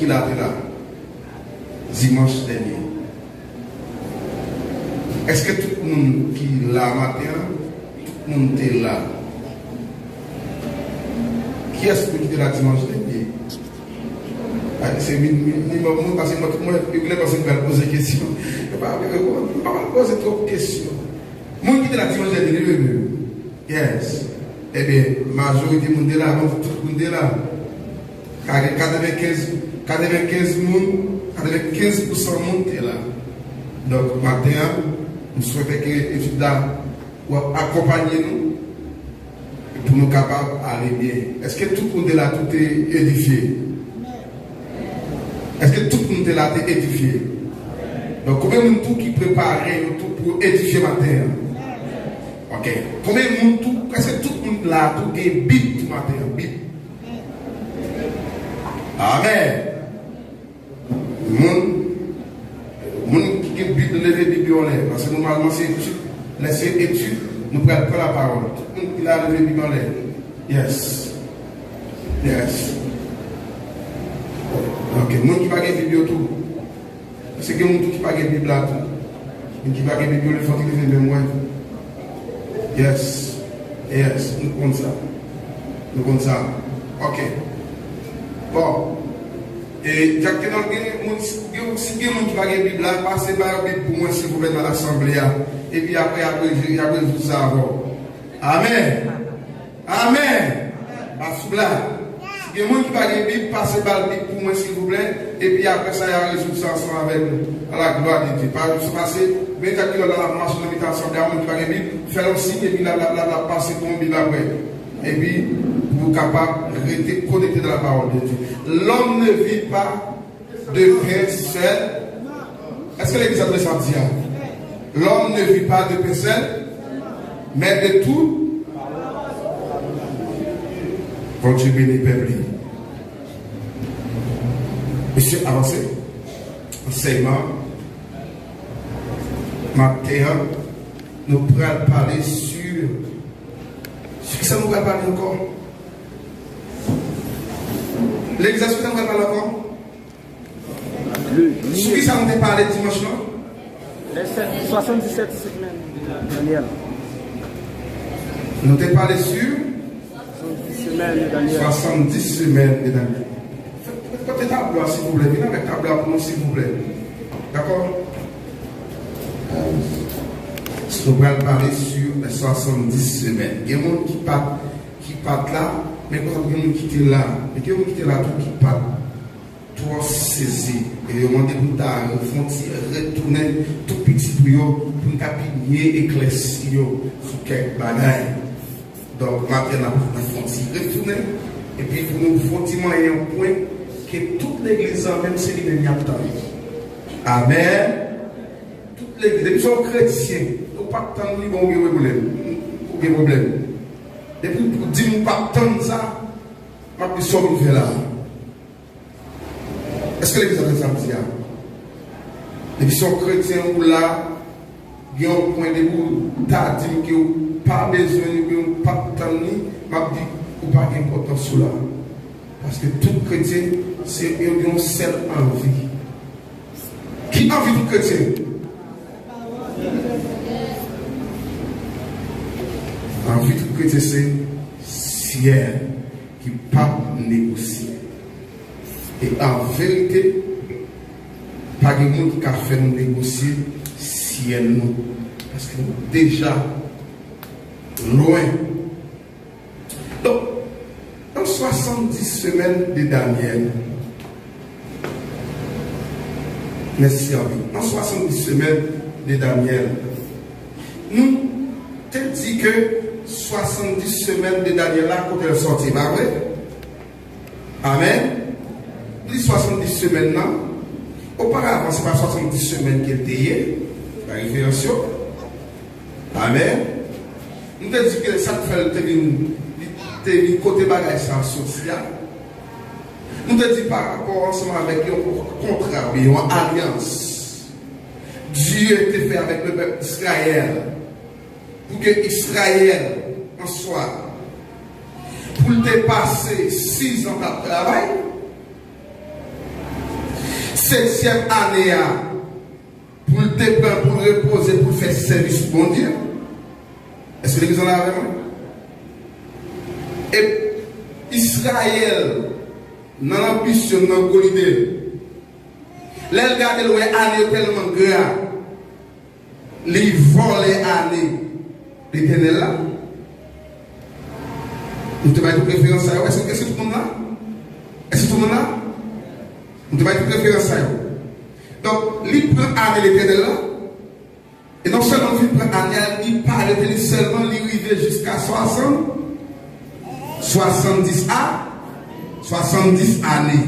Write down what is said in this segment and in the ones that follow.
qui l'a été là dimanche dernier? Est-ce que tout le monde qui l'a matin, tout le monde est là? Qui est-ce qui était là dimanche dernier? C'est minimum parce que moi, je voulais poser des questions. Je ne vais pas poser trop de questions. Moi qui était là dimanche dernier, yes. Eh bien, la majorité du monde est là, tout le monde est là. 95% du monde est là. Donc, maintenant, nous souhaitons que l'étude accompagne nous pour nous capables d'aller bien. Est-ce que tout le monde est là, tout est édifié? Est-ce que tout le monde est là, tout est édifié? Donc, combien de monde qui prépare tout pour édifier matin? Ok. Combien de monde tout, est-ce que tout le monde là, tout est bip tout matin? Bip. Amen. Le monde qui est bip de lever Bible en l'air. Parce que normalement, c'est étude. Laissez étude, nous prenons pas la parole. Tout le monde qui a levé Bible en l'air. Yes. Yes. Ok. Le monde qui n'a pas de Bible tout. C'est que le monde qui n'a pas de Bible là tout. Le qui n'a pas de Bible, il faut qu'il lever même moi. Yes. Yes. Nous comptons ça. Nous comptons ça. Ok. Bon. Et Jacques, si vous avez une Bible, passez par la Bible pour moi, s'il vous plaît, dans l'assemblée. Et puis après, vous savez. Amen. Amen. Si vous avez une Bible, passez par la Bible pour moi, s'il vous plaît. Et puis après ça, il y a résoudre ça ensemble avec nous. À la gloire de Dieu. Par exemple, passer 24 km dans la marche, dans l'assemblée, à mon qui une Bible, faire un signe, et puis la passer pour une Bible après. Et puis, vous capable de rester connecté dans la parole de Dieu. L'homme ne vit pas de pain seul. Est-ce que l'Église a de ça dit? L'homme ne vit pas de pain seul, mais de tout. Bon Dieu béni, peuple. Monsieur, avancez. Enseignement. Matin, nous pourrons parler sur. Sur qui ça nous va parler encore? L'exercice nous va parler encore? Sur qui ça nous va parler dimanche? Les 77 semaines, Daniel. Nous t'ai parlé sur 70 semaines de Daniel. 70 semaines de Daniel. Faites votre tableau, s'il vous plaît. Venez avec tableau pour nous, s'il vous plaît. D'accord? Nous allons parler sur les 70 semaines. Il y a des gens qui partent là, mais quand il y a des gens qui quittent là, mais il y a des gens qui quittent là, tout qui partent, tout saisi. Et ils ont des gens qui font retourner tout petit pour nous capiller et éclaircir sur quelques bagailles. Donc, maintenant, nous font retourner, et puis nous font un point que toute l'église, même si elle est en Amen. Toute l'église, les gens chrétiens, pas tant de problème. Depuis pour dire pas tant de ça, ma personne fait là. Est-ce que l'église a fait ça? Les gens chrétiens ou là, il y a un point de vue, t'as dit que pas besoin de pas tant de m'a dit ou pas d'importance là. Parce que tout chrétien, c'est une seule envie. Qui a envie de chrétien? Envie de chrétien, c'est ciel qui ne peut pas négocier. Et en vérité, pas de monde qui a fait nous négocier ciel nous. Parce que nous déjà loin. Donc, dans 70 semaines de Daniel, merci à vous. Dans 70 semaines de Daniel, nous te dit que 70 semaines de Daniel là, quand elle est sortie, pas vrai? Amen. Les 70 semaines là, auparavant, ce n'est pas 70 semaines qu'elle était, la révélation. Amen. Nous te dit que ça te fait le côté bagage social. Nous te dit par rapport ensemble avec un contrat, une alliance. Dieu était fait avec le peuple d'Israël. Pour que Israël en soit, pour dépasser 6 ans de travail, 7e année pour te prendre, pour reposer, pour faire service pour bon Dieu. Est-ce que l'église en a avec moi? Et Israël, dans l'ambition, dans l'idée, les gars qui ont année tellement grand, les volent année, l'éternel là. Nous te mettons préférence à eux. Est-ce que tout le monde là? Est-ce que tout le monde là? Nous te mettons préférence à eux. Donc, il prend année l'éternel là. Et non seulement il prend année, il parle de seulement, il arrive jusqu'à 70 années.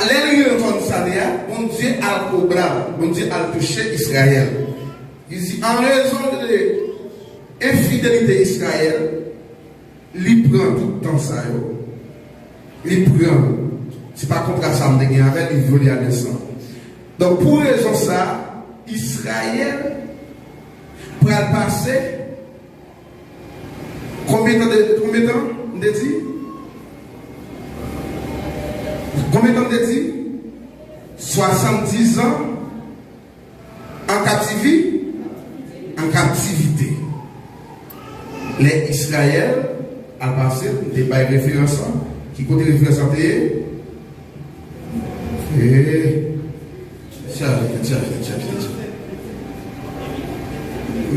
Les gens qui ont dit, bon Dieu a le cobra, bon Dieu a touché Israël. Il dit, en raison de l'infidélité d'Israël, il prend tout le temps ça. Il prend. Ce n'est pas contre ça, il avec, il veut aller descendre. Donc, pour raison ça, Israël pourra passer combien de temps on dit? Combien de temps on dit? 70 ans en captivité. En captivité. Les Israël a passé des bails référence qui côté référence et tiens. Je ne sais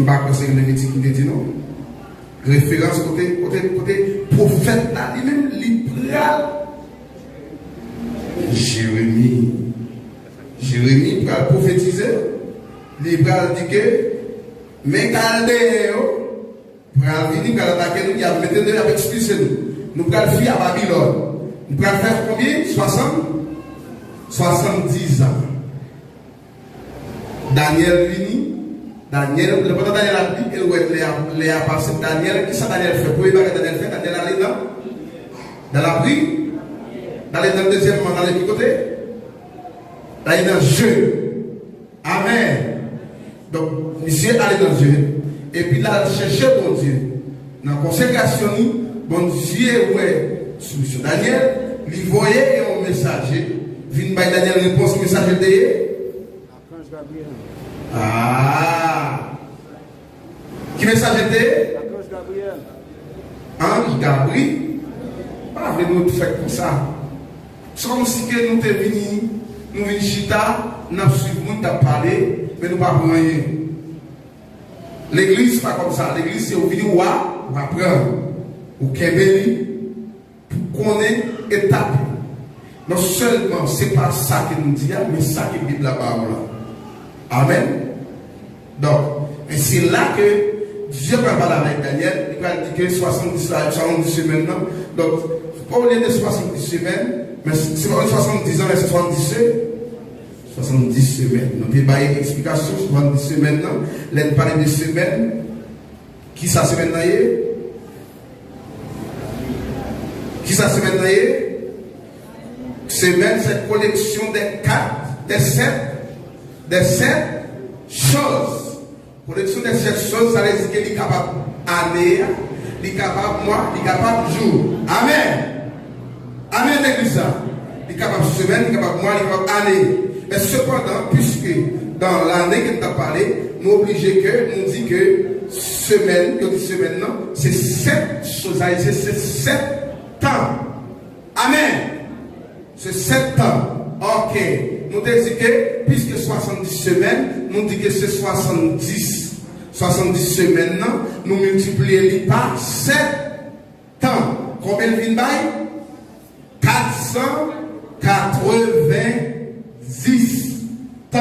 pas si c'est le dit non. Référence côté prophète là, lui-même, libéral. Jérémie pour prophétiser, libéral dit que mais Chaldéens pour venir pour attaquer nous, il a maintenant expulsé nous. Nous allons fuir à Babylone. Nous allons faire combien? 70 ans. Daniel vini. Daniel, le pendant Daniel a dit, il a passé Daniel. Qu'est-ce que Daniel fait? Pour Daniel fait, Daniel allait dans la prière. D'aller dans le deuxième moment, dans le côté. D'aller dans le jeu. Amen. Donc, monsieur allait dans le jeu. Et puis là, chercher bon Dieu. Dans la consécration, bon Dieu, ouais, sous Daniel, il voyait un messager. Vin by Daniel réponse messager de Archange Gabriel. Ah! Qui message était? Archange Gabriel. Ange Gabriel. Pas nous faire comme ça. C'est comme si que nous sommes venus, nous venons chita, nous suivons, nous avons parlé, mais nous ne parlons rien. L'église, pas comme ça. L'église, c'est au venu ou apprendre, ou kébeli, pour connaître étape. Non seulement, ce n'est pas ça que nous disons, mais ça qui dit la parole. Amen. Donc, et c'est là que Dieu va parler avec Daniel, il va dire que 70 semaines. Donc, pas au lieu de 70 semaines, mais c'est pas 70 ans, mais c'est 70 semaines. Nous avons une explication, 70 semaines. Là, nous parlons de semaines. Qui ça semaine là? Qui ça semaine là? Semaine, c'est une collection des 7 choses. Collection des 7 choses, ça veut dire qu'il est capable d'année, il est capable mois, il est capable jour. Amen. Amen, l'église. Il est capable de semaine, il est capable mois, il est capable année. Mais cependant, puisque dans l'année que tu as parlé, nous obligés que, nous dit que semaine, que semaine, non, c'est 7 choses, c'est 7 temps. Amen. C'est 7 ans. Ok. Nous disons que, puisque 70 semaines, nous disons que c'est 70 semaines, non, nous multiplions par 7 ans. Combien de vignes? 490 ans.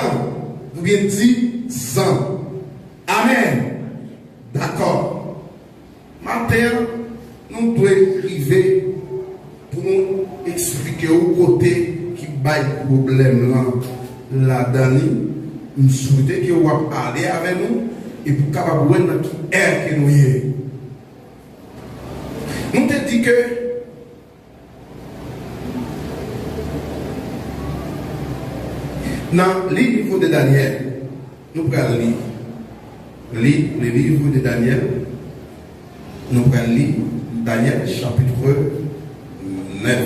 Vous bien dit 100. Amen. D'accord. Matin, nous devons arriver pour nous expliquer au côté qui baille le problème là Dani, nous souhaitons que vous parler avec nous et pour capable voir notre air que nous y. Nous te dit que dans le livre de Daniel, nous prenons le livre de Daniel, nous prenons lire Daniel chapitre 9.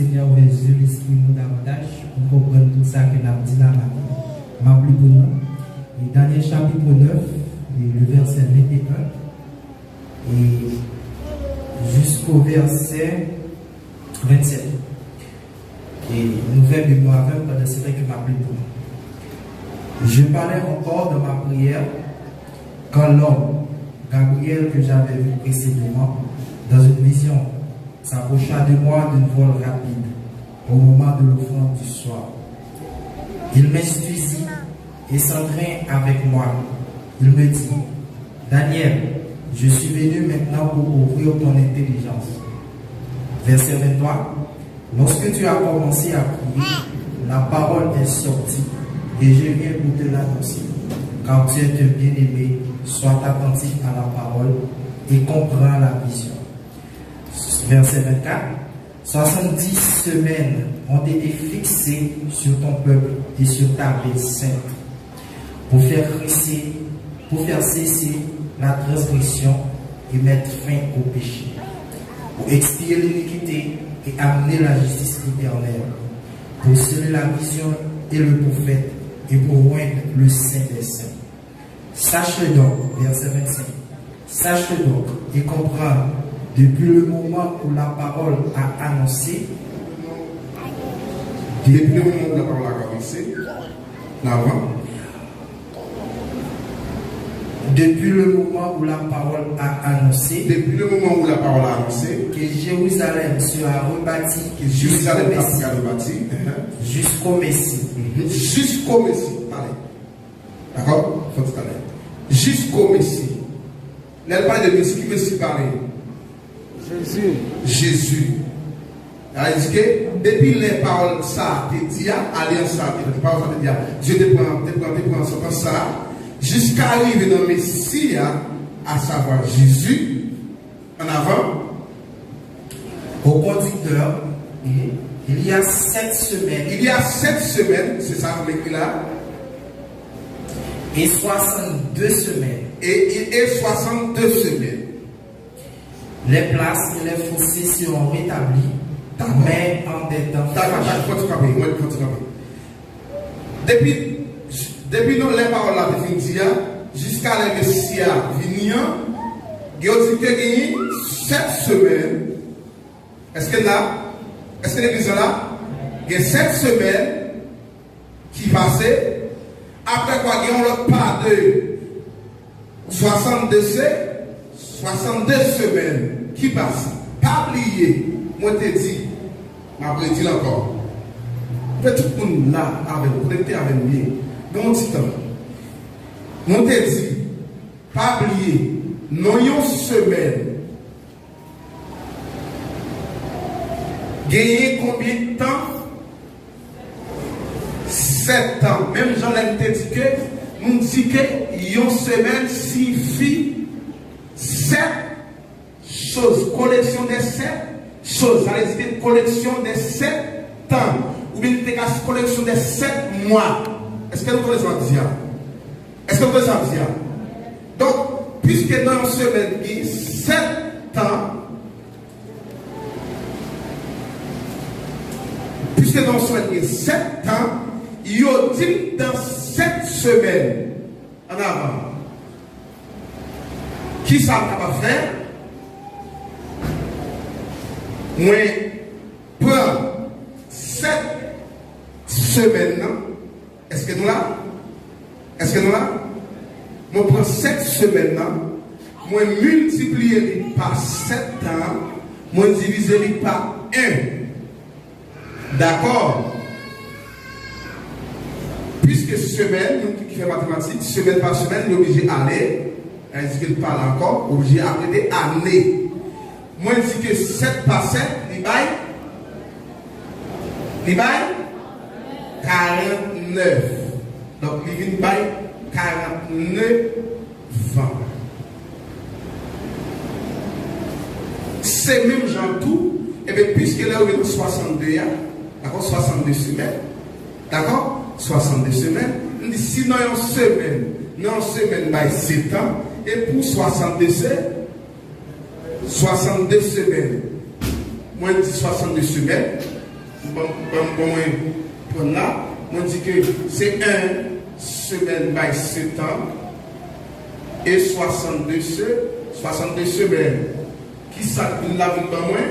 Seigneur Jésus, l'esprit nous davantage pour comprendre tout ça que nous avons dit là ma pour nous. Et Daniel chapitre 9, et le verset 21, et jusqu'au verset 27. Et nouvelle mémoire même pendant ce temps que m'a pris pour nous. Je parlais encore dans ma prière quand l'homme, Gabriel, que j'avais vu précédemment, dans une vision, s'approcha de moi d'une vol rapide au moment de l'offrande du soir. Il m'instruisit et s'entraîna avec moi. Il me dit, Daniel, je suis venu maintenant pour ouvrir ton intelligence. Verset 23. Lorsque tu as commencé à prier, la parole est sortie et je viens pour te l'annoncer. Car tu es un bien-aimé, sois attentif à la parole et comprends la vision. Verset 24. 70 semaines ont été fixées sur ton peuple et sur ta ville sainte pour faire cesser la transgression et mettre fin au péché, pour expier l'iniquité et amener la justice éternelle, pour sceller la vision et le prophète et pour oindre le Saint des Saints. Sache-le donc, verset 25, sache-le donc et comprends, depuis le moment où la parole a annoncé, depuis le moment où la parole a annoncé, depuis le moment où la parole a annoncé, depuis le moment où la parole a annoncé, que Jérusalem sera rebâti, jusqu'au Messie. Jusqu'au Messie. Allez. D'accord? Jusqu'au Messie. Elle parle de Messie, qui Messie parle? Jésus. Jésus. Elle dit que depuis les paroles, ça, tu dis, alliance, ça, les paroles, ça, tu dis, Dieu te prend son temps, ça, jusqu'à arriver dans le Messie, à savoir Jésus, en avant. Au conducteur, il y a 7 semaines. Il y a 7 semaines, c'est ça qu'on écrit là. Et 62 semaines. Et 62 semaines. Les places et les fossés seront rétablis, mais en des temps. Depuis nous, les paroles là, jusqu'à la Messie venir, il y a 7 semaines. Est-ce que là, est-ce que l'église là, il y a 7 semaines qui passaient. Après quoi, il y a l'autre part de 62 semaines qui passent. Pas oublier, moi te dis, m'a dit encore. Tout le monde là, avec connecté avec moi, dans mon petit temps. Moi te dis, pas oublier, non une semaine. Gagner combien de temps? 7 ans. Même Jean-Lène te dit que, nous dit que une semaine signifie 7 choses. Collection des 7 choses. Ça veut dire collection des 7 temps. Ou bien une collection des 7 mois. Est-ce que nous connaissons ça? Est-ce que vous connaissez ça? Donc, puisque dans une semaine, il y a 7 temps, puisque dans une semaine, il y a 7 temps, il y a dit dans 7 semaines en avant. Qui ça va faire? Moi, prends 7 semaines. Est-ce que nous là? Est-ce que nous là? Moi, prends 7 semaines. Moi, multiplier par 7 ans. Moi, diviser par 1. D'accord? Puisque semaine, nous qui fait mathématiques, semaine par semaine, nous sommes obligés d'aller, elle dit qu'il parle encore, obligé d'apprêter année. Moi, je dis que 7 par 7, il baille 49. Donc, il baille 49 ans. C'est même genre tout, et bien, puisque là, on est 62, d'accord, 62 semaines, d'accord? 62 semaines, on dit sinon une semaine, by 7 ans, et pour 62 semaines, moi je dis 62 semaines, Bon, là, on dit que c'est 1 semaine by 7 ans et 62 semaines. Qui ça la vie de moins?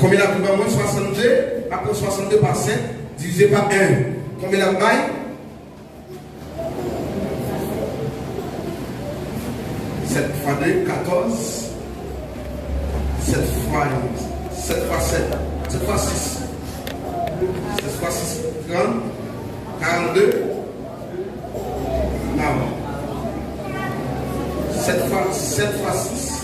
Combien la vie de moins? 62. Après 62 par 7, divisé par 1. Combien la baille? 7 fois 2, 14. 7 fois 7. 7 fois 6. 7 fois 6, 30. 42. Non. 7 fois 6.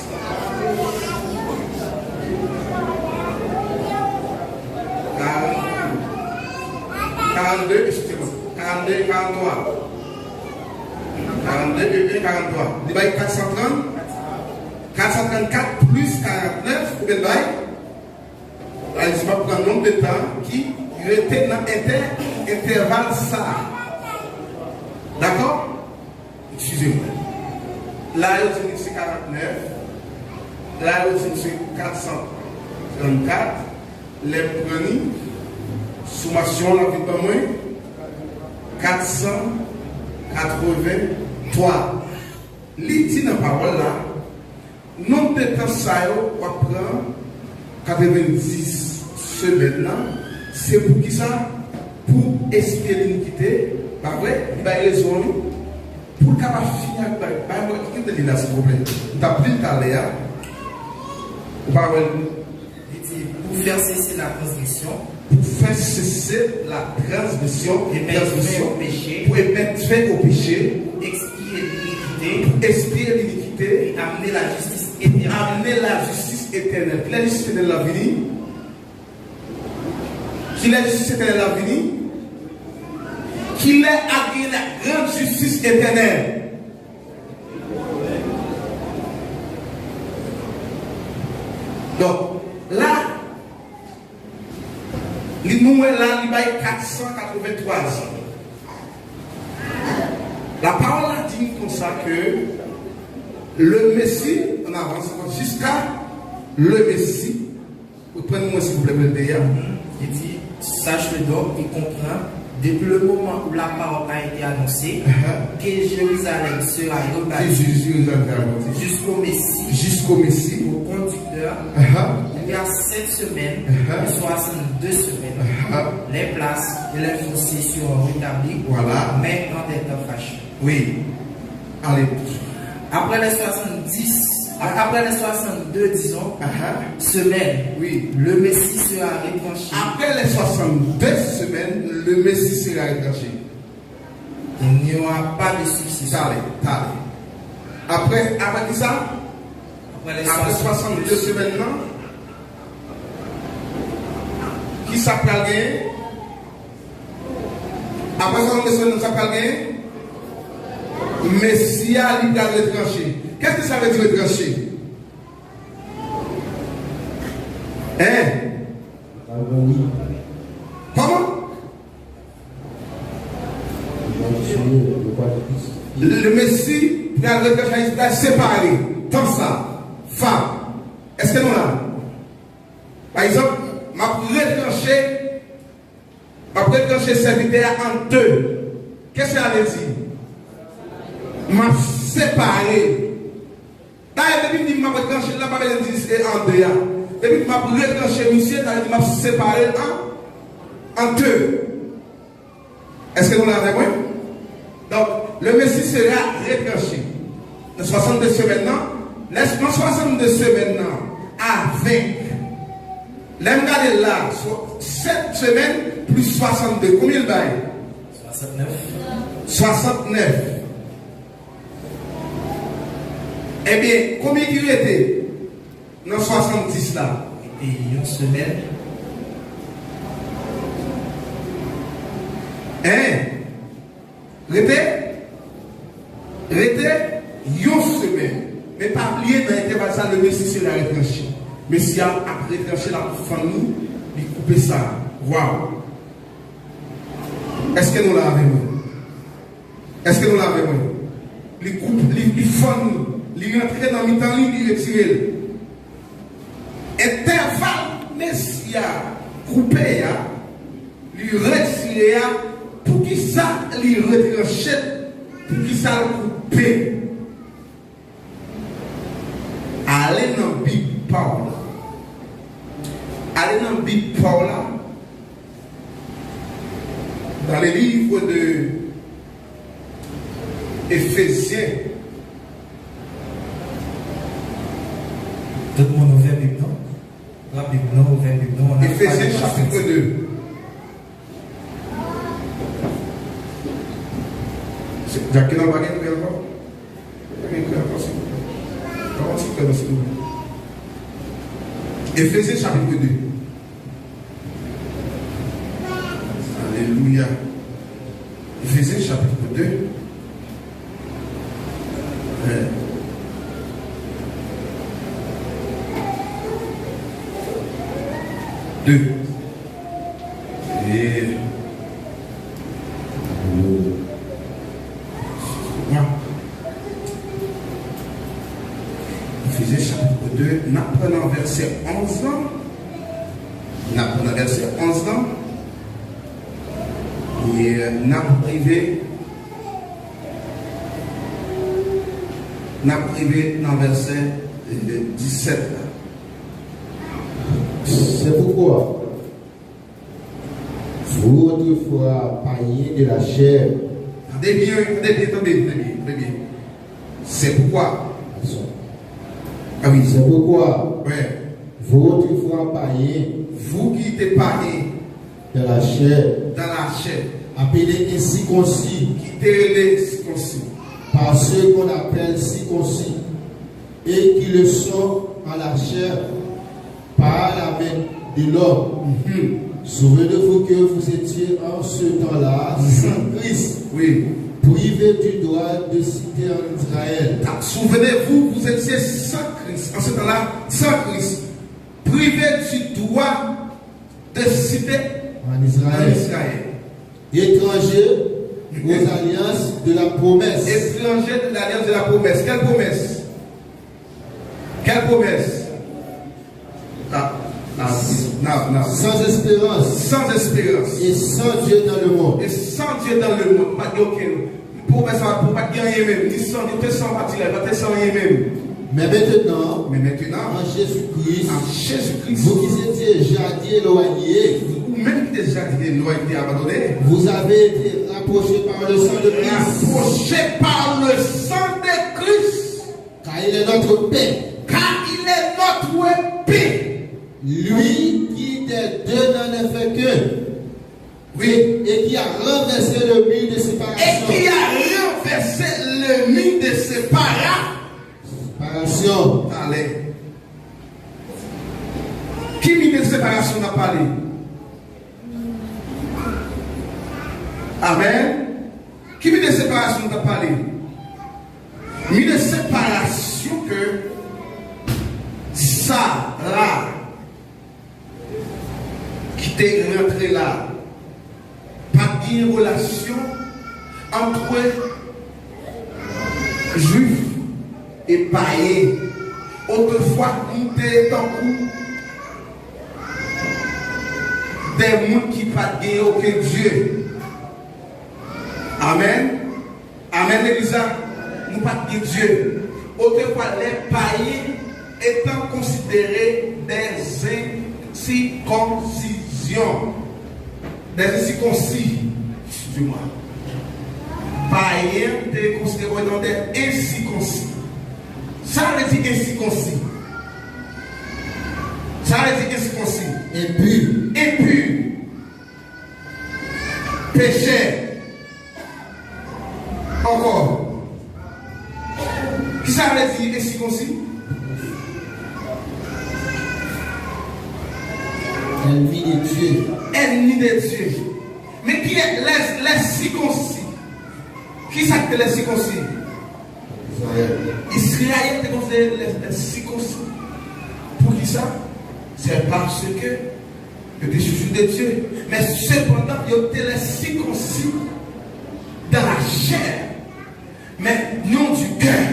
42, excusez-moi. 42 et 43. 42 et 43. Divisé 430. 434 plus 49, vous pouvez le bail. Je vais prendre un nombre de temps qui était dans l'intervalle ça. D'accord? Excusez-moi. Là, c'est 49. Là, c'est 434. Les premiers, sommation, la vie de moins, 483. L'idée dans la parole là, nombre de temps ça, on prend 90 semaines là, c'est pour qui ça? Pour expier l'iniquité, pas vrai? Il va y raison. Pour capable finir avec qui là, s'il vous plaît. Tu as pris le taléa. Pour faire cesser la transgression. Pour faire cesser la transgression et mettre fin au péché. Pour mettre fin au péché. Expier l'iniquité. Et amener la justice éternelle. Amener la justice éternelle. La justice éternelle la venue. Qui la justice éternelle la venue? Qui l'a agréé la grande justice éternelle. Donc, là, nous là, il y a 483 ans. La parole a dit comme ça que le Messie, on avance jusqu'à le Messie. Vous prenez-moi s'il vous plaît, il dit, sache-le donc et comprends, depuis le moment où la parole a été annoncée, que Jérusalem sera rebâtie jusqu'au Messie, au conducteur, il y a 7 semaines, 62 semaines, les places et les fossés seront rétablis, voilà. Mais en des temps fâcheux. Oui. Allez. Après les 62, disons, semaines, oui. Le Messie sera retranché. Après les 62 semaines, le Messie sera retranché. Il n'y aura pas de succession. Après qui ça? Après 62 semaines, non? Qui s'appelle gagner? Après 62 semaines, ça s'appelle gagner? Messie a libre à retrancher. Qu'est-ce que ça veut dire retrancher? Hein? Comment? Le Messie a retranché, il a séparé. Comme ça. Femme. Est-ce que nous là? Par exemple, m'a retranché serviteur en deux. Qu'est-ce que ça veut dire? M'a séparé. D'ailleurs, depuis que m'a retranché là, m'a dit en deux. Depuis que m'a retranché monsieur, m'a séparé en deux. Est-ce que nous l'avons vu? Donc, le Messie sera retranché. Dans 62 semaines, non? Laisse-moi 62 semaines, non? Avec. L'aime garder là, 7 semaines plus 62. Combien il baille? 69. 69. Eh bien, combien il était dans 70 là? Et une semaine. Hein? Rete une semaine. Mais pas oublier dans l'intervalle ça, le Messie sera retranché. Messie a retranché la famille, il coupe ça. Waouh! Est-ce que nous l'avons? Est-ce que nous l'avons? Il coupe, il famille, il rentre dans le temps, il retire. Intervalle, Messie couper, lui retirer, pour qui ça, lui retrancher, pour qui ça couper. Allez dans la Bible, Paul. Allez dans la Bible, Paul. Dans les livres de Éphésiens. Tout le monde ouvert Bible, non? La Bible, non, ouvert Bible, non. Éphésiens chapitre 2. Jacques dans le baguette, vous encore? Éphésiens chapitre 2. Alléluia. Éphésiens chapitre 2. Éphésiens chapitre 2, nous prenons verset 11 ans. Nous prenons verset 11 ans. Et nous privé dans verset 17. C'est pourquoi vous autrefois païens de la chair. Attendez bien. C'est pourquoi. Ah oui, C'est pourquoi ouais. vous autrefois païens, Vous qui êtes païens de la chair, appelés incirconcis, qui êtes les circoncis, par ceux qu'on appelle circoncis, et qui le sont à la chair par la main de l'homme. Souvenez-vous que vous étiez en ce temps-là sans Christ, oui. privés du droit de citer en Israël. Souvenez-vous, vous étiez sans Christ, en ce temps-là, sans Christ, privé du droit de citer En Israël. Étrangers aux alliances de la promesse. Étranger de l'alliance de la promesse. Quelle promesse? Quelle promesse? Sans espérance. Sans espérance. Et sans Dieu dans le monde. Et sans Dieu dans le monde. Pas de promesse pour pas gagner même. Ni sans Dieu, sans bâtir, pas sans rien même. Mais maintenant, En Jésus-Christ, Jésus-Christ, vous qui étiez jadis éloignés, ou même qui déjà été abandonné, vous avez été rapprochés par le sang de Christ. rapproché par le sang de Christ, Car il est notre paix. car il est notre paix. Lui qui des deux n'en est fait qu'un. Oui. Et qui a renversé le mur de Et séparation. qui a renversé le mur de séparation. Allez. Qui mur de séparation n'a parlé? Amen. Qui mur de séparation n'a parlé? Mur de séparation que ça là qui t'est rentré là, pas de relation entre juifs et païens. Autrefois, nous étions en coup des gens qui n'ont pas gagné aucun Dieu. Amen. Amen, l'Église. Nous n'avons pas de Dieu. Autrefois, les païens étant considérés des incirconcisions. Des incirconcis. Excusez-moi. Païens étaient considérés comme des incirconcis. Ça veut dire incirconcis. Ça veut dire incirconcis. Impur. Impur. Pécheur. Encore. Qui ça veut dire incirconcis? Ennemi de Dieu. Ennemi de Dieu. Mais qui est les circoncis? Qui ça que les circoncis? Israël est considéré les circoncis. Pour qui ça? C'est parce que il était chouchou de Dieu. Mais cependant, il était les circoncis dans la chair. Mais non du cœur.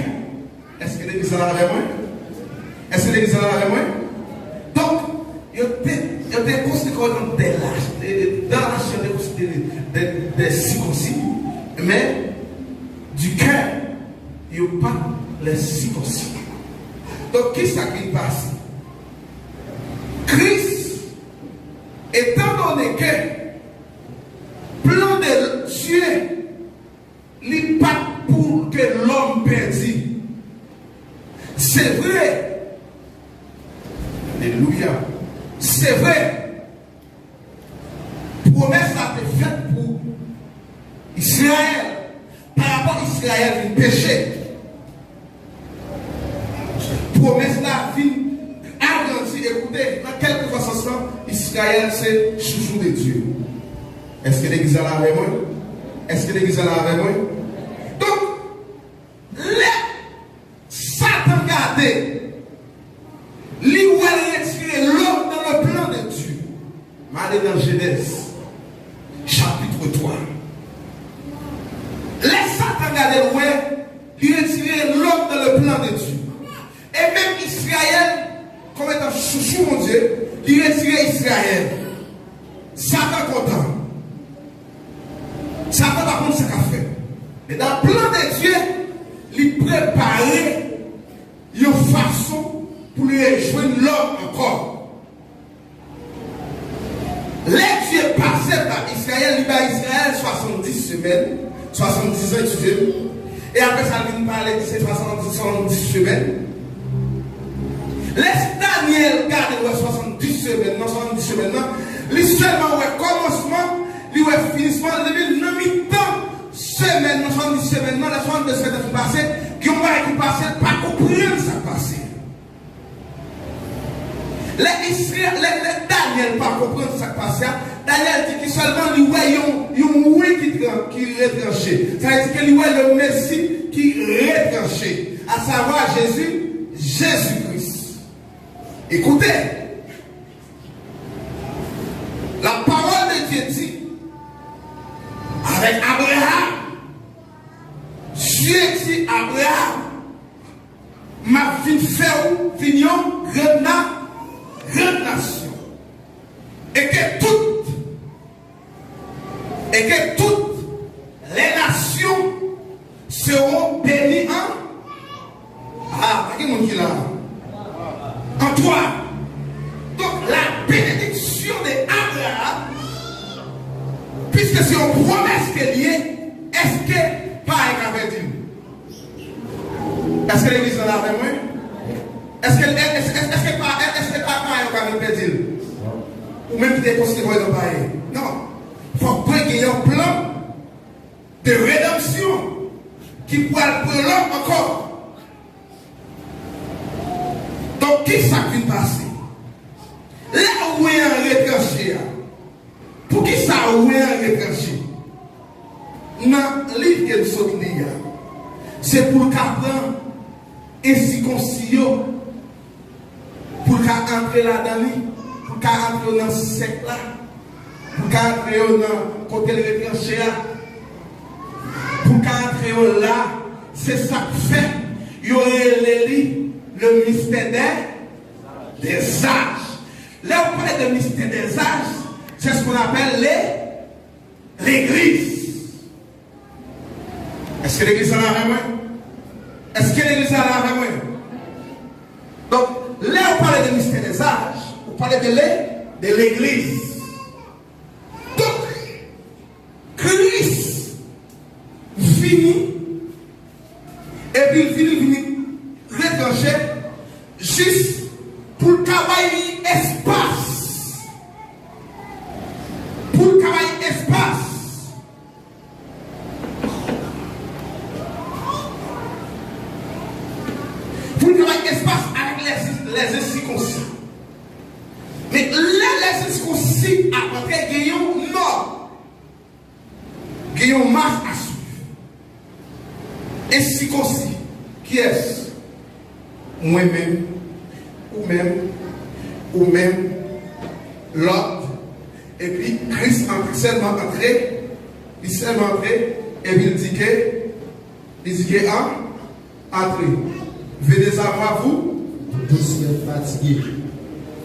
Est-ce que l'église en a avec moi? Est-ce que l'église en a avec moi? Donc, il était considéré comme des circoncis, mais du cœur, il n'y a pas les circoncis. Donc, qui ça qui passe? Christ, étant donné que plan de Dieu n'est pas pour que l'homme perdit. C'est vrai. Alléluia. C'est vrai. Promesse a été faite pour Israël. Par rapport à Israël, il péché. Promesse là, fin agrandi. Écoutez, dans quelque façon, Israël, c'est chouchou de Dieu. Est-ce que l'église est là avec moi? Est-ce que l'église est là avec moi? Donc, les Satan gardé, lui où elle retirer l'homme dans le plan de Dieu. Allez dans Genèse, chapitre 3. Les Satan gardé, lui retirer l'homme dans le plan de Dieu. Et même Israël, comme étant chouchou mon Dieu, lui retirer Israël. Satan content. Satan par contre, c'est qu'à faire. Mais dans le plan de Dieu, il préparait une façon pour lui rejoindre l'homme encore. Les dieux passaient par Israël, il va Israël 70 semaines, 70 ans étudiés. Et après ça, il parlait de ces 70 semaines. Laisse Daniel garder 70 semaines, non 70 semaines, non. Il seulement ouais commencement, il ouais finissement, il n'a mis tant semaines, non 70 semaines, non, les 62 semaines qui passaient, qui ont pas comprendre ça passé. Les Daniel pas comprendre ça passé. Daniel dit que seulement lui ouais yon oui qui retranché. Ça veut dire que lui ouais le Messie qui retranché, à savoir Jésus-Christ. Écoutez, la parole de Dieu dit avec Abraham, Dieu dit Abraham, ma vie fait vignon, grande nation. Et que toutes les nations seront bénies en toi. Donc la bénédiction d'Abraham, puisque c'est une promesse qu'elle y est, est-ce que pas avec dit? Est-ce que l'église en a avec moi? Est-ce que pas avec dit? Ou même qui est considéré dans pareil? Non. Il faut qu'il y ait un plan de rédemption qui pourra pour l'homme encore. Donc, qui ça vient passer? Là où est un retranché, pour qui ça où est un retranché? Dans le livre que nous sommes lire, c'est pour qu'apprendre et si concilier, pour qu'entrer là-dedans, pour qu'entrer dans ce siècle là, pour qu'entrer dans côté le retranché, pour qu'entrer là, c'est ça que fait. Il y aurait le mystère des âges. Là, on parle de mystère des âges, c'est ce qu'on appelle l'église. Est-ce que l'église est là avec moi? Est-ce que l'église est là avec moi? Donc, là, on parle de mystère des âges, on parle de l'église. Donc, Christ finit, et puis il finit retranché juste pour travailler espace. Pour travailler espace. Pour travailler espace avec les incirconcis. Mais là, les incirconcis, après, gagnons nord. Gagnons marche à suivre. Incirconcis. Qui est-ce? Moi-même, ou même, l'autre, et puis Christ seulement entré, il seulement entré, et puis il dit que, entrez, venez à moi vous, tous les fatigués,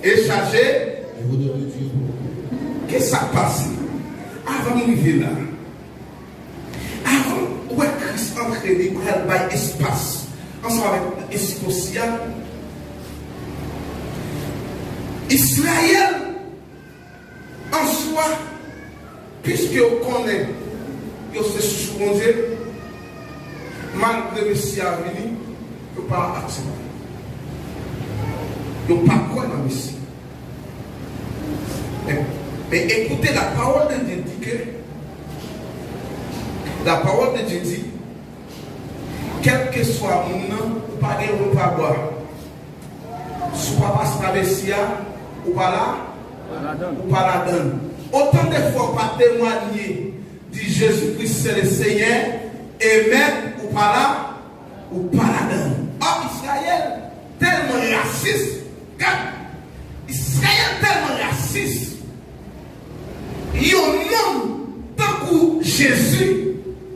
et chargés, je vous donne Dieu. Qu'est-ce qui s'est passé? avant de arriver là, avant, ouais, Christ entrer, il y a espace, ensemble avec l'espace, Israël, en soi, puisque on connaît que c'est supposé, malgré le Messie à venir, il ne pas accepter. Il ne pas croire dans le Messie. Mais écoutez, la parole de Dieu dit que la parole de Dieu dit, quel que soit mon nom, ou pas de ou pas boire. Soit pas par le Messie, ou pas là, ou pas la donne. Autant de fois pas témoigner de Jésus-Christ c'est le Seigneur, et même ou pas là, ou pas la donne. Oh, Israël, tellement raciste. Israël tellement raciste. Il y a un homme, tant que Jésus,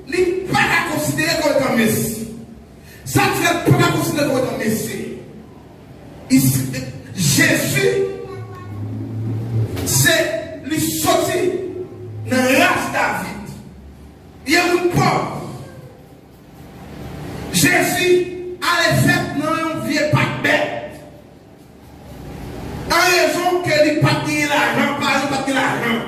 il n'est pas considéré comme étant Messie. Ça ne fait pas considéré comme étant Messie. Jésus, c'est lui sorti dans la race David. Il y a un pauvre. Jésus a les fait dans un vieux pas bête. En raison que il n'a pas de l'argent, pas de l'argent.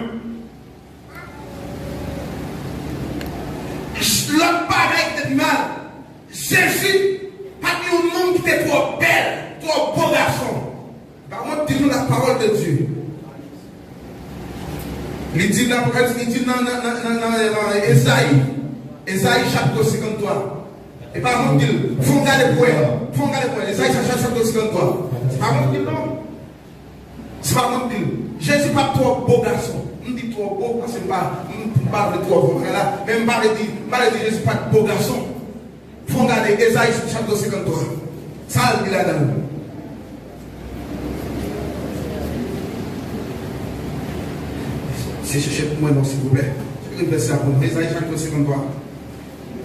L'autre pareil de mal. Jésus a dit au monde qui était trop belle, trop beau garçon. Par contre, dis-nous la parole de Dieu. Il dit dans Esaïe chapitre 53. Et par contre, il faut regarder pour Esaïe chapitre 53. Par contre, non. C'est pas mon dire. Jésus n'est pas trop beau garçon. On dit trop beau parce que je ne parle pas de trop beau. Même pas de Jésus n'est pas de beau garçon. Il faut regarder Esaïe chapitre 53. Ça, il a dans nous. Si je cherche moi, non, s'il vous plaît. Je vais passer à vous. Esaïe chapitre 53.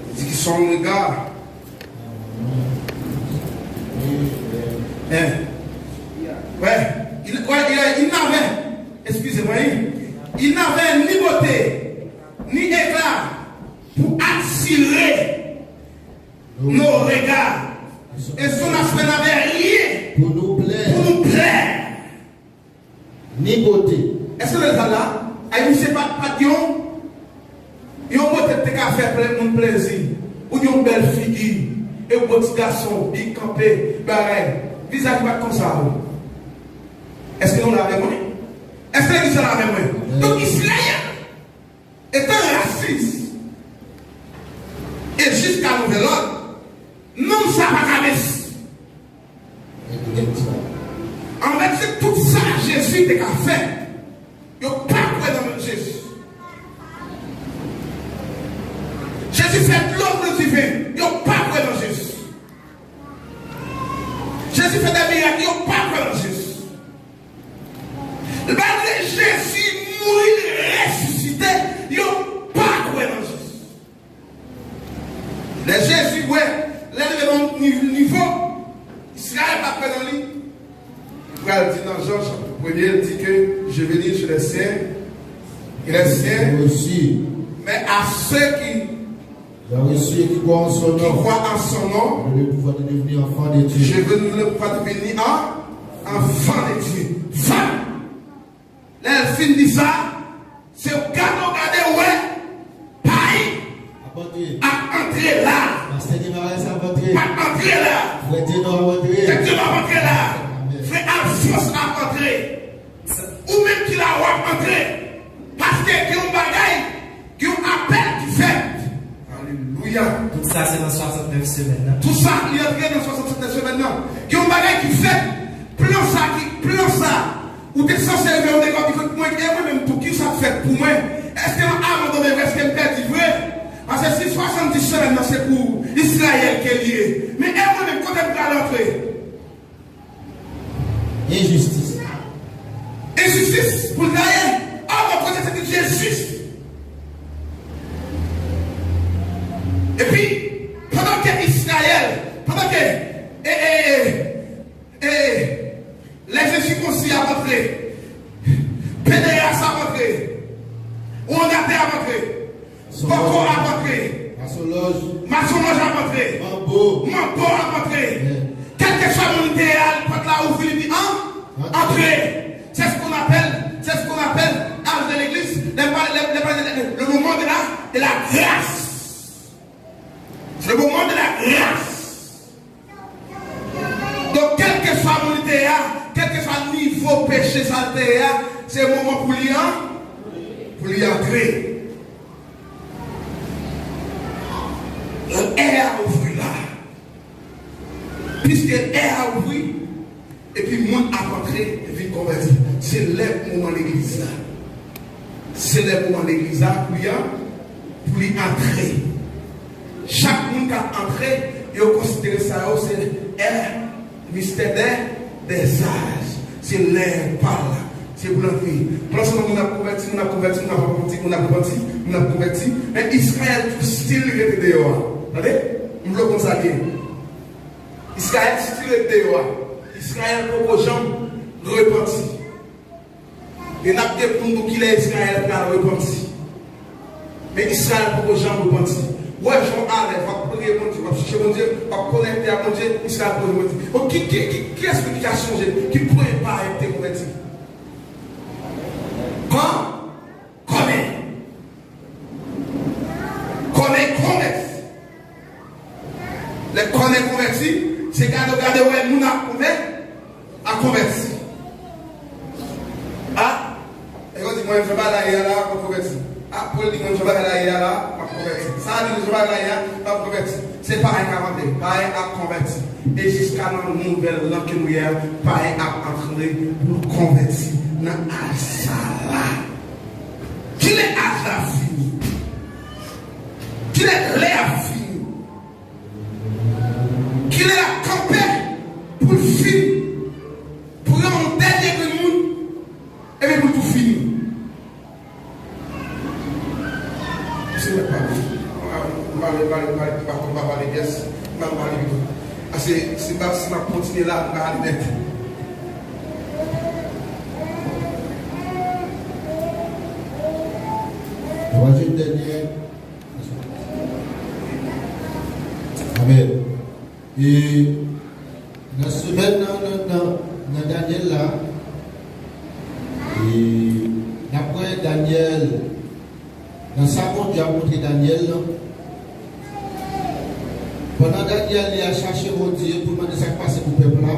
Il dit qu'ils sont le gars. Ouais. Il n'avait, excusez-moi, il n'avait ni beauté, ni éclat pour attirer nos regards. Et son aspect n'avait rien pour nous plaire. Ni beauté. Est-ce que les gens là, ils ne savent pas qu'ils ont beauté de faire plein de plaisir, ou ils ont une belle figure, et un petit garçon, il campé, pareil, visage pas comme ça. Est-ce que nous l'avons moins? Est-ce que nous l'avons moins? Donc Israël est un raciste. Et jusqu'à nouvel ordre, non ça va caresser. En fait, c'est tout ça Jésus a fait. Il n'y a pas de dans Jésus. Jésus fait l'ordre divin. Il n'y a pas de dans Jésus. Jésus fait des miracles. Il n'y a pas de dans Jésus. Jésus mourir, ressuscité, il n'y a pas de dans Jésus. Les Jésus, ouais, les niveau, Israël n'a pas dans lui. Il dit dans Jean chapitre 1, il dit que je vais venir chez les siens, et les siens aussi. Mais à ceux qui croient en son nom, je vais pouvoir devenir enfant de Dieu. Je vais pouvoir devenir enfant de Dieu. Les filles disent ça, c'est au cas où regardez, ouais, pareil, à entrer là. Pas entrer là. Dieu doit rentrer là. Fait Alphonse à entrer. Ou même qu'il a entré. Parce qu'il y a un bagaille, qui a un appel qui fait. Alléluia. Tout ça, c'est dans 69 semaines. Tout ça, il est entré dans 69 semaines. Qui a un bagaille qui fait. Plan ça. Ou t'es censé faire des choses qui moi même tout qui ça fait pour moi. Est-ce que l'âme de mes restes perdu vrai? Parce que si 70 semaines c'est pour Israël qui est lié. Mais moi-même quand elle va l'entrée. Injustice. Injustice pour Israël. Ah, mon projet c'est que Dieu est juste. Et puis, pendant que Israël, pendant que les incirconcis à rentrer, Pénéas à rentrer, on a fait à rentré. Maçon loge. Maçon loge a rentré. Mambo. Mambo a rentré. Quel que soit mon idéal, quand là où il dit entrer. C'est ce qu'on appelle âge de l'église, le moment de la grâce. C'est le moment de la grâce. Donc, quel que soit mon idéal, quel que soit le niveau péché saleté, c'est le moment pour lui entrer. L'air a ouvert là. Puisque l'air a ouvert, et puis le monde a rentré et puis converti. C'est le moment de l'église là. C'est le moment de l'église là pour lui entrer. Chaque monde qui a entré, il a considéré ça, c'est le mystère des âges. C'est l'air par là. C'est pour l'entrée. Pour l'instant, on a converti. Mais Israël, tout style, il était dehors. Vous voyez? On veut comme ça. Israël, style, il était dehors. Israël, pour gens repentis. Il y a des gens qui est Israël qui a repenti. Mais Israël, pour gens repentis. Ouais, Jean Alain, va prier mon Dieu, va chercher mon Dieu, va connecter à mon Dieu, Israël pour repentir. Qui est-ce qui a changé? Qui ne pourrait pas être converti? Connaît. Les connaît convertis, c'est regarder où nous a converti. Ah, et on dit, moi, je vais aller là pour convertir. Ah, Paul dit, moi, je vais aller là pour convertir. Ça dit, je vais aller là pour convertir. C'est pareil qu'à rentrer, pareil à convertir. Et jusqu'à notre nouvelle langue que nous avons, pareil à entrer pour convertir dans Asala. Qui est Asala fini? Qui est l'air fini? Qui est la campagne pour le finir? Pour un dernier de nous, et bien pour tout finir. C'est le pas. On va parler de ça. On va parler de ça. C'est pas si on continue là, on va aller d'être. Troisième dernier. Amen. Et la semaine dans Daniel là, et d'après Daniel, dans sa compte, il a montré Daniel là. Pendant Daniel, il a cherché mon Dieu pour demander ce qui passe pour le peuple là.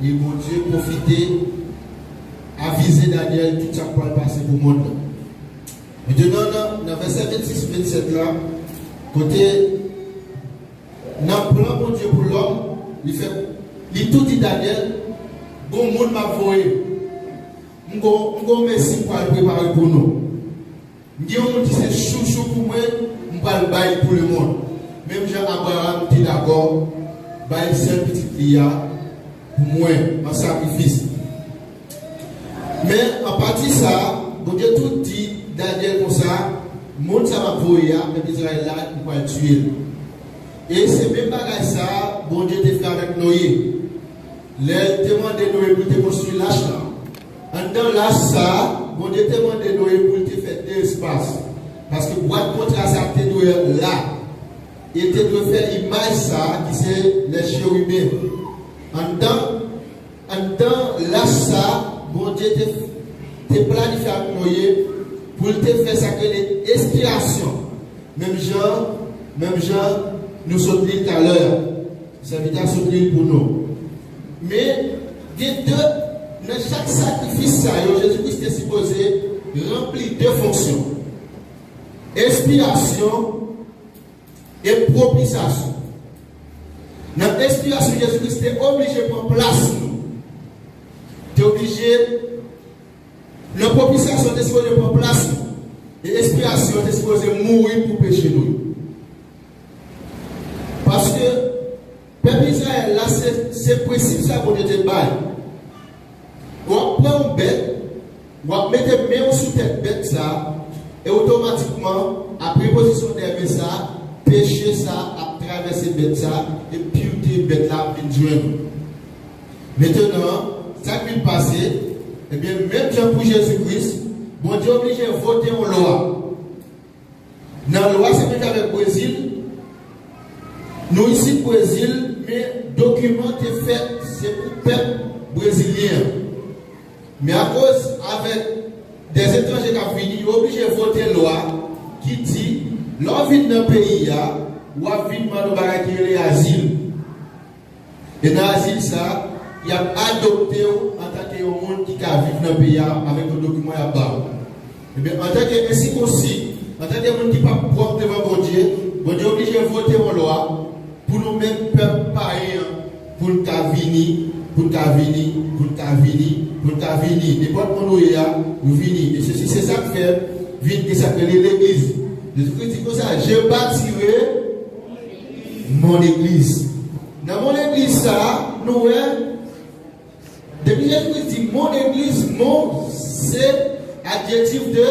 Et mon Dieu profité, aviser Daniel tout ça qui va passer pour le monde. Maintenant, dans verset 26-27 là, côté, dans le plan mon Dieu pour l'homme, il tout dit Daniel, bon monde m'a voyé. M'go merci pour le préparer pour nous. M'dit on dit c'est chouchou pour moi, m'pa le bail pour le monde. Même Jean Abraham dit d'accord, bail seul petit lia pour moi en sacrifice. Mais en partie ça, bon Dieu tout dit Daniel comme ça, monde ça va voyer, mais Israël là pour pas tuer. Et c'est même bagage ça, bon Dieu te fait avec Noé. Les demandé Noé pour te construire l'arche là. En dans l'arche ça, bon Dieu te demandé Noé pour te faire deux espaces. Parce que boîte contrat ça te doit là. Et te doit faire image ça qui c'est les chérubins. En dans l'arche ça, bon Dieu te planifié avec Noé pour te faire ça que les inspirations. Même genre, nous sommes dit tout à l'heure. Ça veut dire sauter pour nous. Mais, dans chaque sacrifice, Jésus-Christ est supposé remplir deux fonctions. Expiation et propitiation. Dans l'expiation, Jésus-Christ est obligé de prendre place. Tu es obligé. La propitiation est supposée prendre place. Et l'expiation est supposée mourir pour pécher nous. Parce que, peuple Israël, là, c'est principe ça pour te bail. On prend une bête, on met main sur cette bête ça, et automatiquement, après position des mains ça, pécher ça, à traverser bête ça, et puis te bête là, puis joindre. Maintenant, ça qui passe, eh bien, même Jean pour Jésus-Christ, bon Dieu obligé de voter en loi. Dans la loi, c'est même avec Brésil. Nous ici au Brésil, mais document est fait, c'est pour le peuple brésilien. Mais à cause avec des étrangers qui ont venu, ils sont obligés de voter une loi qui dit, l'on vit dans le pays, ou à vivre dans le asile. Et dans l'asile, ça, il a adopté en tant que monde qui a vécu dans le pays avec le document à bas. Et bien, en tant que ainsi aussi, en tant que monde qui n'est pas propre devant bon Dieu est obligé de voter une loi pour nous même peuple païen, pour le cas venir, pour le cas venir, pour le cas venir, pour le cas venir. N'importe où nous sommes, nous venons. Et c'est ça qui fait, vite que ça s'appelle l'église. Jésus-Christ dit comme ça, je bâtirai mon église. Dans mon église, ça, nous, depuis Jésus-Christ dit mon église, mon, c'est adjectif de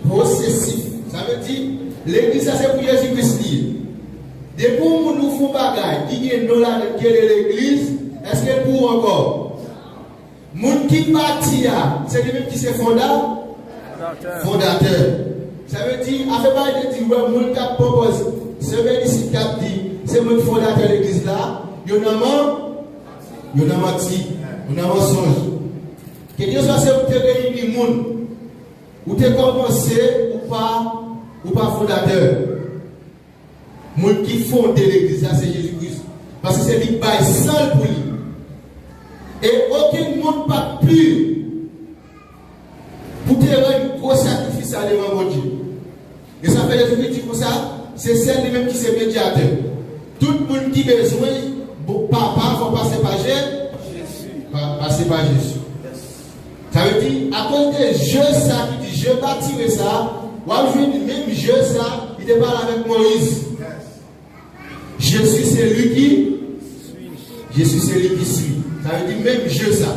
possessif. Ça veut dire, l'église, ça c'est pour Jésus-Christ. Depuis que nous faisons bagaille, qui est nous là, qui est l'église, est-ce qu'elle pour encore? Moun qui bâtit, c'est lui-même qui c'est fondateur. Ça veut dire, à fait pas de dire, ouais, moun qui propose, c'est bien ici qui a dit, c'est mon fondateur de l'église là, il y en a menti, il y en a mensonge. Que Dieu soit c'est pour te réunir moun, ou te commencé ou pas fondateur. Moun qui fonde l'église là, c'est Jésus-Christ. Parce que c'est lui qui baille seul pour lui. Et aucun monde pas plus pour te rendre un gros sacrifice à devant Dieu. Et ça fait des objectifs comme ça, c'est celle-même qui s'est médiateur. Tout le monde qui a besoin, papa, il faut passer par Jésus. Passer par Jésus. Ça veut dire, à cause de Dieu, ça, qui dit, je bâtirai ça, même Dieu, ça, il te parle avec Moïse. Jésus, c'est lui qui suit. Ça veut dire même Dieu, ça.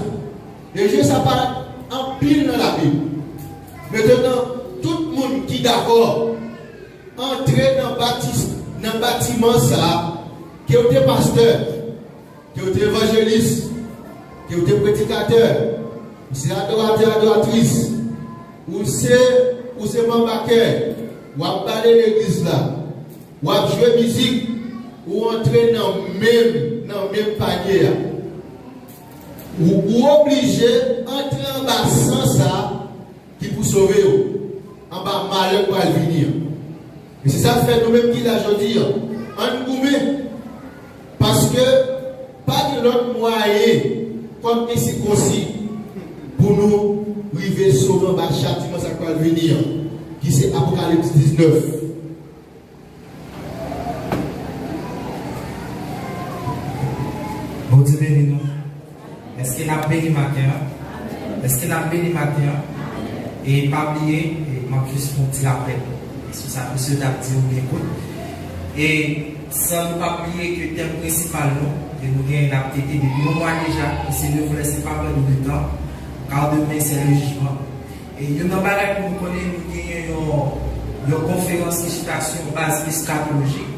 Le Dieu, ça parle en pile dans la Bible. Maintenant, tout le monde qui est d'accord, entrer dans le bâtiment, ça, qui est pasteur, qui est évangéliste, qui est prédicateur, c'est adorateur, adoratrice, ou c'est mambaqueur, ou à parler l'église là, ou à jouer musique, ou entrer dans le même panier. Ou obligé d'entrer en bas sans ça, qui pour sauver, en bas malheur pour venir. Et c'est ça que fait nous-mêmes qui l'a aujourd'hui, en nous, parce que pas de l'autre moyen, comme ici aussi, pour nous arriver sauver en bas châtiment, ça va venir, qui c'est Apocalypse 19. Bon Dieu béni nous. Est-ce qu'il a béni matin? Est-ce qu'il a béni matin? Et pas oublier, moi juste mon petit rappel. Sur ça, monsieur Dapti, on écoute. Et sans ne pas oublier que le thème principal, nous avons une activité depuis un mois déjà, et c'est ne vous laissez pas perdre de temps, car demain c'est le jugement. Et il y a une barrière pour nous connaître, nous avons une conférence de citation base eschatologique.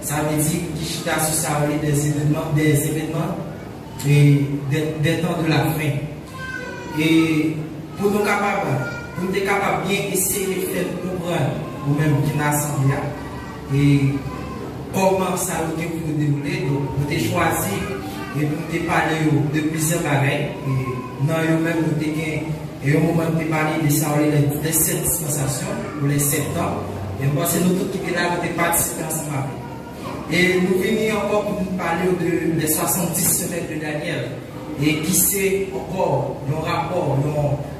Ça veut dire que citation, ça veut dire des événements et des temps de la fin. Et pour nous être capables bien essayer de faire comprendre ou même qui n'a assemblée et comment ça a été pour nous dérouler. Donc, nous avons choisi et nous avons parlé de plusieurs bagailles. Et dans le même, nous avons au moment de parler de ça, les 7 dispensations ou les 7 ans. Et moi, c'est nous tous qui sommes là, nous avons participé ensemble. Et nous venons encore pour nous parler des 70 semaines de Daniel. Et qui c'est encore un rapport,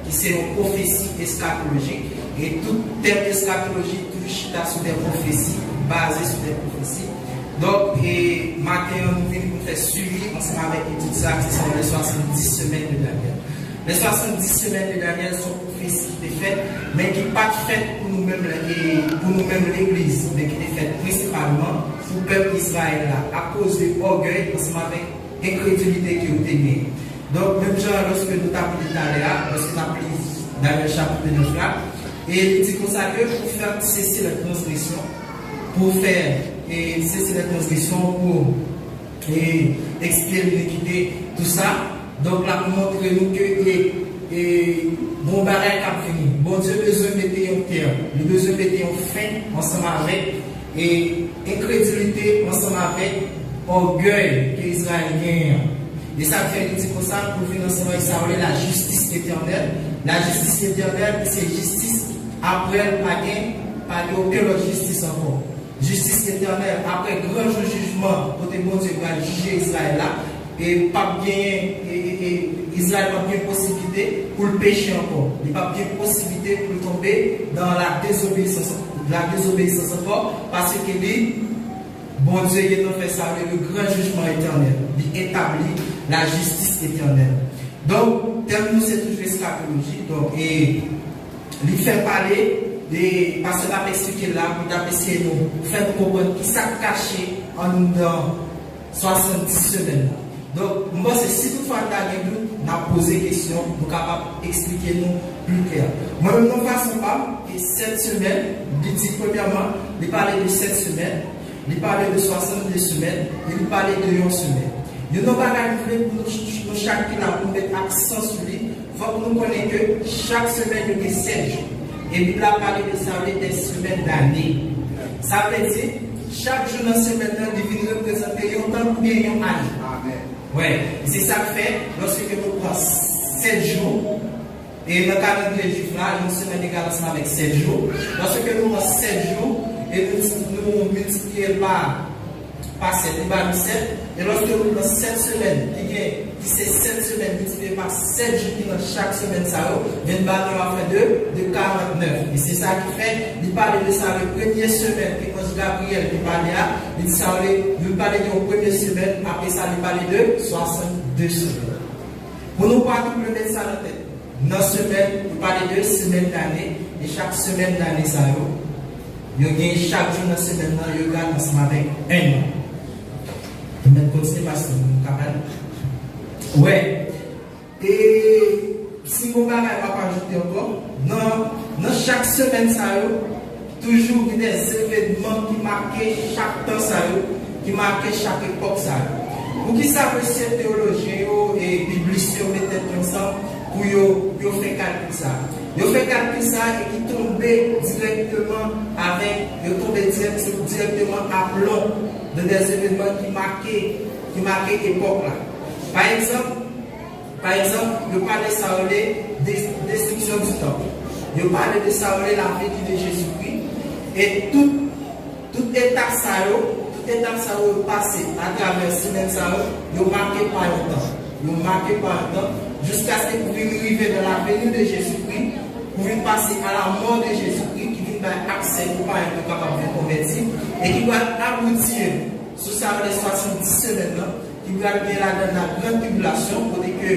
qui c'est une prophétie eschatologique. Et tout thème eschatologique touche sur des prophéties, basées sur des prophéties. Donc, maintenant, nous venons pour faire suivi ensemble avec tout ça, qui sont les 70 semaines de Daniel. Les 70 semaines de Daniel sont prophéties qui sont faites, mais qui ne sont pas faites pour nous-mêmes l'Église, mais qui sont faites principalement pour le peuple d'Israël à cause de l'orgueil ensemble avec l'incrédulité qui ont été. Donc, même genre, lorsque nous avons dit lorsque nous avons dit dans le chapitre 9 là, et il dit comme ça que pour faire cesser la transgression, pour expier l'iniquité, tout ça, donc là, pour montrer nous que bon barrage a fini, bon Dieu besoin de mettre en terre. nous besoin de mettre fin ensemble avec et incrédulité ensemble avec orgueil que Israël gagne. Et ça fait nous dire comme ça pour venir ensemble avec ça, la justice éternelle. La justice éternelle, c'est justice après le paquet, pas aucune autre justice encore. Justice éternelle, après grand jugement, côté bon Dieu va juger Israël là, et pas bien, Israël n'a pas bien possibilité pour le pécher encore. Il n'a pas bien possibilité pour tomber dans la désobéissance encore, parce que lui, bon Dieu, il a fait ça, le grand jugement éternel. Il établit la justice éternelle. Donc, terminons cette toujours eschatologie. Donc, et il fait parler. Parce qu'on a expliqué là, pour essayer de nous faire comprendre qui s'est caché en dans 70 semaines. Donc, moi, c'est si toutefois nous avons posé des questions, nous sommes capables d'expliquer nous plus clair. Moi-même, nous ne faisons pas, et cette semaine, il dit premièrement, il parlait de 7 semaines, il parlait de 62 semaines, il parlait de 1 semaine. Nous n'avons pas arrivé pour nous chaque là, pour mettre accent sur lui. Il faut que nous connaissions que chaque semaine, il y a 7 jours. Et puis là, parler de ça, des semaines d'année. Ça veut dire, chaque jour dans la semaine, il vient représenter un temps ou bien une année. Amen. Ouais, c'est ça que fait, lorsque nous prenons 7 jours, et dans le calendrier juif là, une semaine égale ensemble avec 7 jours. Lorsque nous prenons 7 jours, et nous multiplions par 7, et par 7, et lorsque nous prenons 7 semaines, qui c'est 7 semaines multipliées par 7 jours qui dans chaque semaine, ça vient de battre en fait de 49. Et c'est ça qui fait, il parle de ça la première semaine, qui cause Gabriel, qui parle là, il parle de la première semaine, après ça, il parle de 62 semaines. Pour nous pas tout le mettre ça dans la tête. Dans la semaine, il parle de semaine d'année, et chaque semaine d'année, ça il y a chaque jour dans la semaine, il y a ensemble avec un an. Je vais continuer parce que nous sommes ouais. Et si vous ne pouvez pas ajouter encore, dans chaque semaine, ça toujours des événements qui marquent chaque temps, qui marquent chaque époque. Pour qui ça veut ces théologiens et bibliciens mettent ensemble pour faire calculer ça. Ils fait calculer ça et qui tombaient directement directement à plomb de des événements qui marquaient l'époque là. Par exemple, je parlais de ça, destruction du temple. Je parlais de ça, la venue de Jésus-Christ. Et tout étape ça passé à travers semaine ça, ils marqué par un temps. Ils marqué par un temps jusqu'à ce que vous arriviez dans la venue de Jésus-Christ, vous passer à la mort de Jésus-Christ qui vient faire accès pour pas être capable de convertir et qui va aboutir sous ça les 70 semaines. Qui va bien là dans la grande tribulation pour dire que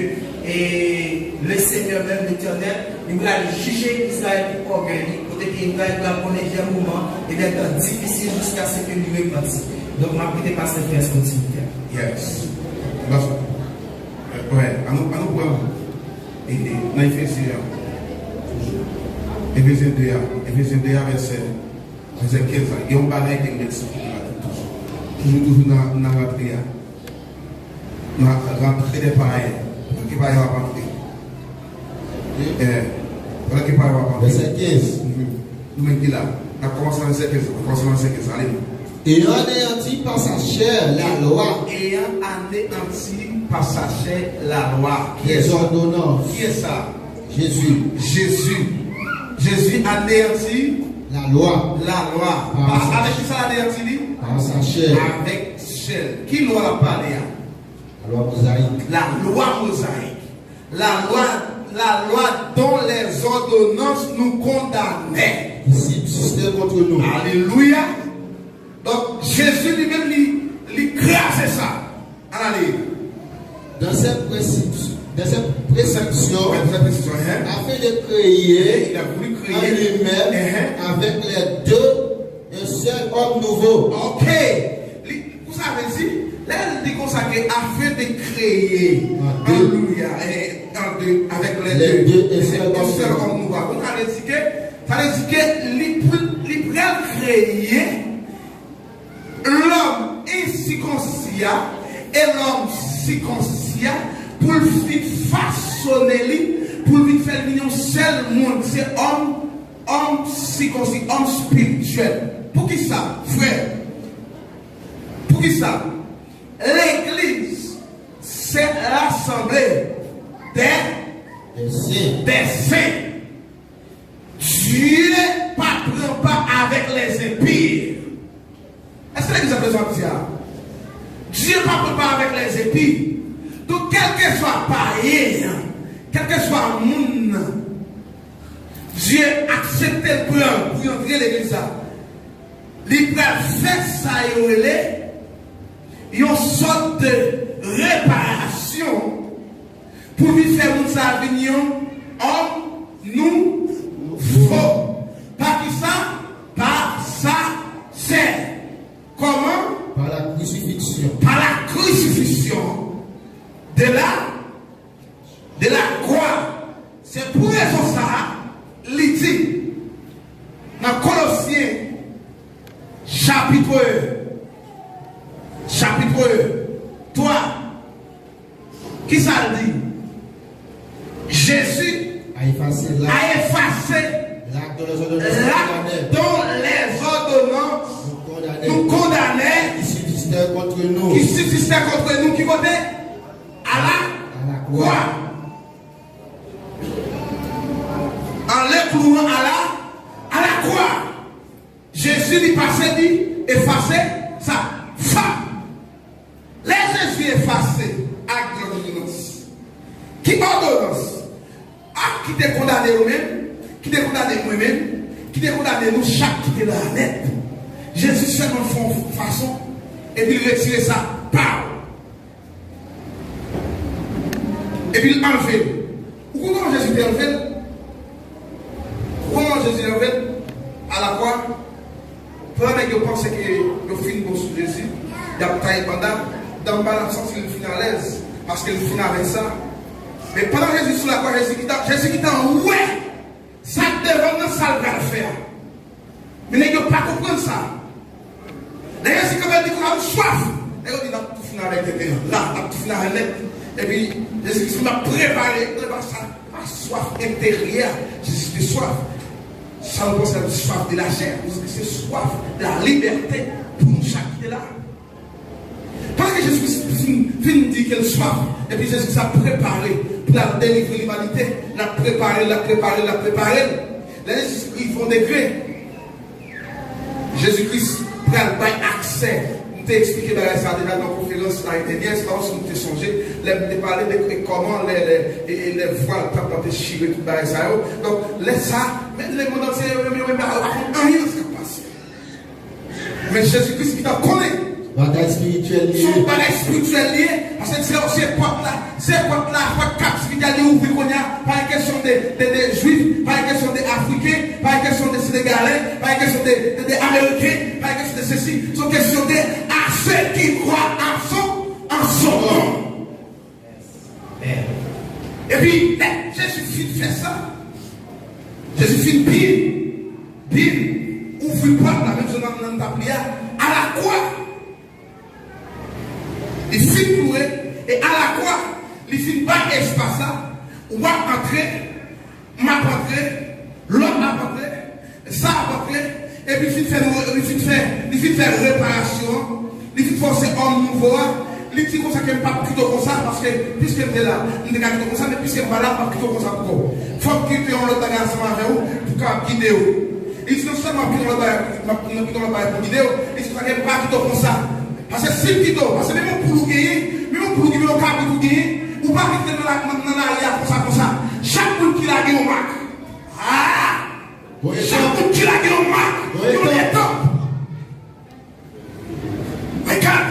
le Seigneur même l'Éternel, il va juger Israël pour orgueil, pour dire qu'il va connaître des moments et des temps difficiles jusqu'à ce que lui repentit. Donc, ma petite pasteur Frère continuité. Yes. Ouais, à nous prendre. Et dans Éphésiens 2, verset 15, il y a un bagage qui est toujours dans la prière. Nous rentrer des pareils. Qui va y avoir rentrer. Verset 15. Nous mettons là. On commence à verset 15. Allez. Ayant anéanti par sa chair la loi. Ayant anéanti par sa chair la loi. Les ordonnances. Qui est ça? Jésus. Jésus anéanti la loi. Avec qui ça anéanti? Par sa chair. Avec chair. Qui loi a parlé? La loi mosaïque. La loi dont les ordonnances nous condamnaient. Qui subsistait contre nous. Alléluia. Donc Jésus lui-même lui crase ça. Allez. Dans cette préception, afin de créer, il a voulu créer en lui-même avec les deux un seul homme nouveau. Ok. Vous savez dit, là il dit consacré afin de créer. Alléluia. Avec les deux un seul homme nouveau. Vous allez dire que il pourrait créer l'homme incirconcis et l'homme circoncis pour le façonner, pour lui faire un seul monde, c'est homme homme circoncis, homme spirituel. Pour qui ça, frère? Pour qui ça? L'église, c'est l'assemblée des saints. Dieu ne prend pas avec les épires. Est-ce que l'église a besoin de ça? Dieu ne prend pas avec les épires. Donc, quel que soit païen, quel que soit monde, Dieu accepte le plan pour entrer l'église. Il peut faire ça et une sorte de réparation pour lui faire une avenir homme nous faut. Par qui ça? Par ça, c'est comment? Par la crucifixion. Par la crucifixion de la croix. C'est pour raison ça, il dit dans Colossiens chapitre 3, qui ça dit? Jésus a effacé l'acte dont les ordonnances nous condamnaient, qui subsistaient contre nous, qui votaient à la croix. En les clouant à la croix. Jésus lui passait, dit, effacer ça. Les Jésus effacé acte d'ordonnance. Qui ordonnance? Qui t'est condamné nous-mêmes, qui t'est condamné moi-même, qui t'est condamné nous, chaque qui t'est là net. Jésus seulement fait façon, et puis il retire ça, par. Et puis il enlève. Comment Jésus est enlevé? Comment Jésus est enlevé? À la croix. Pendant que vous pensez que le film bon sur Jésus, il y a taillé pendant, dans le sens qu'il finit à l'aise, parce qu'il finit avec ça. Mais pendant que Jésus sur la croix, Jésus qui t'a ouais, ça devant ça le faire. Mais ne pas comprendre ça. D'ailleurs, c'est comme elle dit qu'on a soif. Et on dit, non, tout finit avec quelqu'un. Là, tout finit avec l'aide. Et puis, Jésus m'a préparé, ma soif intérieure. Jésus a soif. Ça nous concerne soif de la chair. C'est soif de la liberté pour nous chaque qui est là. Parce que Jésus vient dire qu'elle soif. Et puis Jésus s'est préparé pour la délivrer l'humanité. L'a préparé. Les Jésus-Christ vont degré. Jésus-Christ prend le accès. Je t'ai expliqué dans la conférence l'année dernière, c'est pas si nous t'ai changé. Je parlé de comment les voiles peuvent déchirer tout ça. Donc, laisse ça, mais les mondes entiers, rien ne se passe. Mais Jésus-Christ, il a connu. Bataille spirituelle liée. Son bataille spirituelle liée. Parce que ces portes-là, pas captivité à ouvrir qu'on y a, pas une question des Juifs, pas une question des Africains, pas une question des Sénégalais, pas une question des Américains, pas une question de ceci. C'est une question de à ceux qui croient en son nom. Et puis, Jésus fait ça. Jésus fait Bible, ouvre pas la même chose dans la prière, à la croix. Il finit pour eux, et à la croix, il finit pas espace là, on va entrer, m'a entré, l'autre m'a entré, ça a entré, et puis il finit faire réparation, il finit forcer homme nouveau, il dit comme ça qu'il n'y a pas plutôt comme ça, parce que puisqu'il est là, il n'est pas plutôt comme ça, mais puisqu'il n'est pas là, pas plutôt comme ça pour il faut qu'il y ait un autre ensemble avec vous pour qu'il guide vous. Il dit non seulement qu'il y ait un autre guide vous, il dit qu'il n'y a pas plutôt comme ça. Parce que si tu parce que même pour nous gagner, même pour nous gagner, pour gagner, ou pas quitter dans l'arrière comme ça. Chaque monde qui l'a gagné au marque. Chaque monde qui l'a gagné au marque. Il est top. Regarde.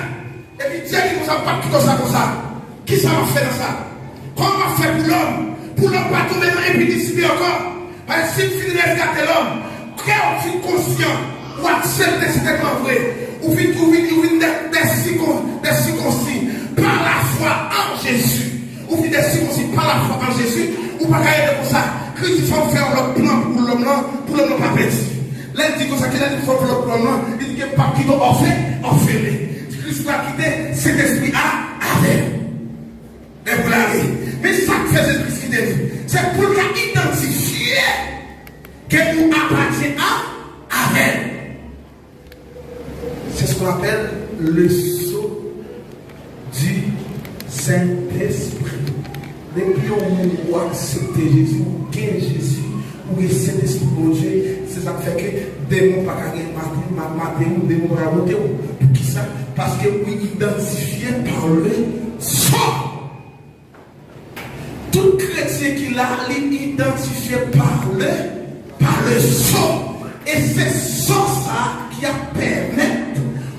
Et puis Dieu dit qu'on ne pas quitter ça comme ça. Qui ça va faire dans ça? Comment on va faire pour l'homme? Pour l'homme pas tomber dans l'épidémie encore. Parce que s'il finit de rescaper l'homme, quand on finit conscient, ou accepter c'est tellement vrai. Ou vient des circoncis par la foi en Jésus. Ou vient des circoncis par la foi en Jésus. Ou pas qu'à comme ça. Christ il faut faire le plan pour l'homme là, pour l'homme pas petit. Là il dit comme ça qu'il faut faire le plan là. Il dit que pas quitter offert. Christ va quitter cet esprit avec. Et pour l'aller. Mais ça que fait Jésus-Christ qui dit, c'est pour qu'il identifie que nous appartient à elle. C'est ce qu'on appelle le sceau du Saint-Esprit. Depuis on voit accepter Jésus, ou gagne Jésus, ou le Saint-Esprit de Dieu, c'est ça qui fait que des mots pas mater ou des mots pas monter. Pour qui ça? Parce que vous identifiez par le sang. Tout chrétien qui l'a identifié par le sang. Et c'est ça qui a permis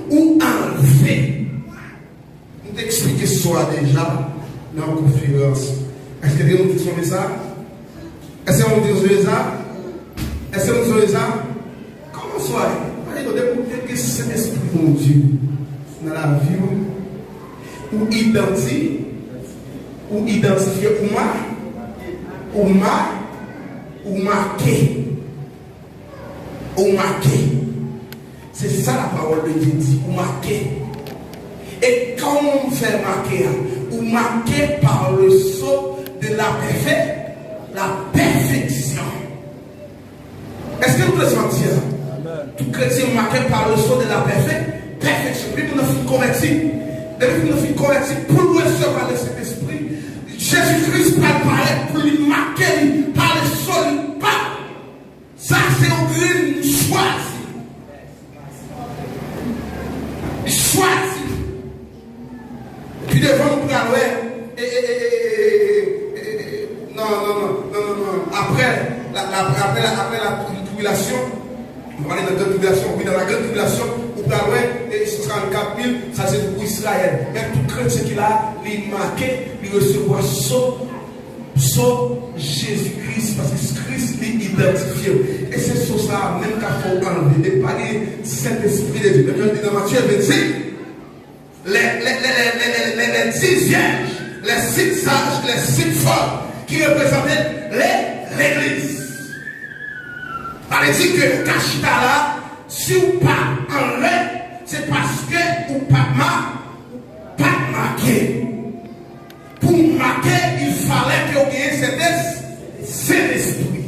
ou enlevé. Nous t'expliquer ça déjà dans la conférence. Est-ce que nous disons ça? Est-ce que nous disons ça? Est-ce que nous disons ça? Comment soit? Allez, nous découvrir que c'est l'Esprit de Dieu dans la vie ou identifier ou marquer. C'est ça la parole de Dieu dit, ou marquer. Et comment on fait marquer? Ou marquer par le sceau de la perfection. Est-ce que nous pouvons sentir ça? Tout chrétien marqué par le sceau de la perfection. Puis nous nous convertis. Depuis nous nous convertis pour nous recevoir le Saint-Esprit. Jésus-Christ parle pour lui marquer par le sceau. Ça c'est un grand choisi. Puis devant nous parler. Non. Après la tribulation, on va aller dans la grande tribulation. Oui, dans la grande tribulation, on parle, et ce sera en 4000, ça c'est pour Israël. Même tout chrétien qui l'a, il marqué, il recevra sauf Jésus-Christ, parce que Christ est identifié. Et c'est sur ça même qu'il faut enlever. Et pas le Saint-Esprit de Dieu. Même dans Matthieu 26, les 10 vierges, les 6 sages, les 6 folles qui représentaient l'Église. Ça veut dire que Kachita là, si vous pas enlevé, c'est parce que vous pas marqué. Pour marquer, il fallait que vous ayez cet esprit.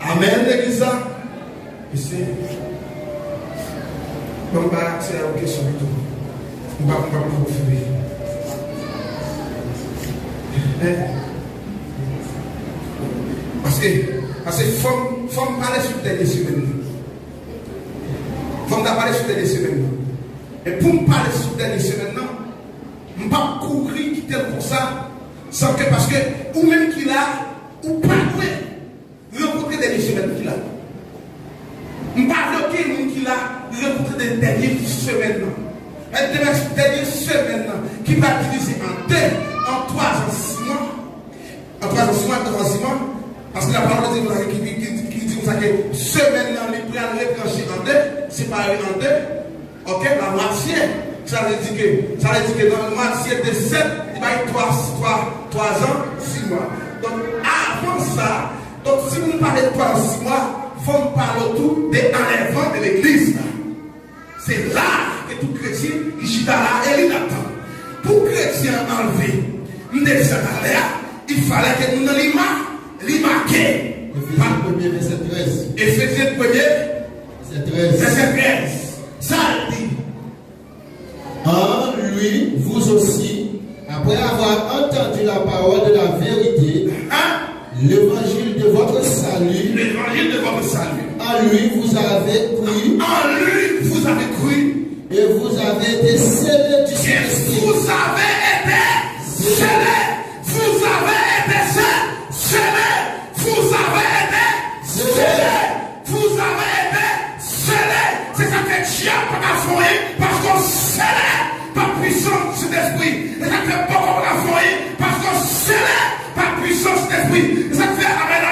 Amen, l'église. Et c'est. On va accéder à une question du tout. On va vous faire. Parce que femme parler sur des semaines. Femme parler sur des semaines. Et pour me parler sur des semaines, je ne vais pas courir quitter pour ça. Sans que parce que, ou même qu'il a, ou pas rencontrer des semaines qu'il a. Je ne vais pas bloquer les gens qu'il a rencontré des dernières semaines. Les dernières semaines qui va diviser en 2, en 3, en 6 mois. En 3 ans, 6 mois, 3 ans, 6 mois. Parce que la parole de Dieu qui dit que semaine dans les prix à retrancher en 2, séparer en 2, ok, la moitié, ça veut dire que dans la moitié de 7, il va y avoir 3 ans, 6 mois. Donc avant ça, donc si vous parlez de 3 ans, 6 mois, il faut parler autour des enlèvements de l'église. C'est là que tout chrétien, il chita là et il attend. Pour chrétien enlever, il fallait que nous ne l'immarquer. Éphésiens 1er, verset 13. Éphésiens 1er, verset 13. Ça dit. En lui, vous aussi, après avoir entendu la parole de la vérité, l'évangile de votre salut, en lui vous avez cru, et vous avez été scellés du Saint-Esprit. Vous avez été scellés. Vous avez été scellés. Vous avez été scellés. Vous avez été scellés. C'est ça que Dieu n'a pas fait parce qu'on scellé par puissance de l'esprit. Et ça fait pas qu'on a fait parce qu'on scellé par puissance d'esprit. Et ça fait amen.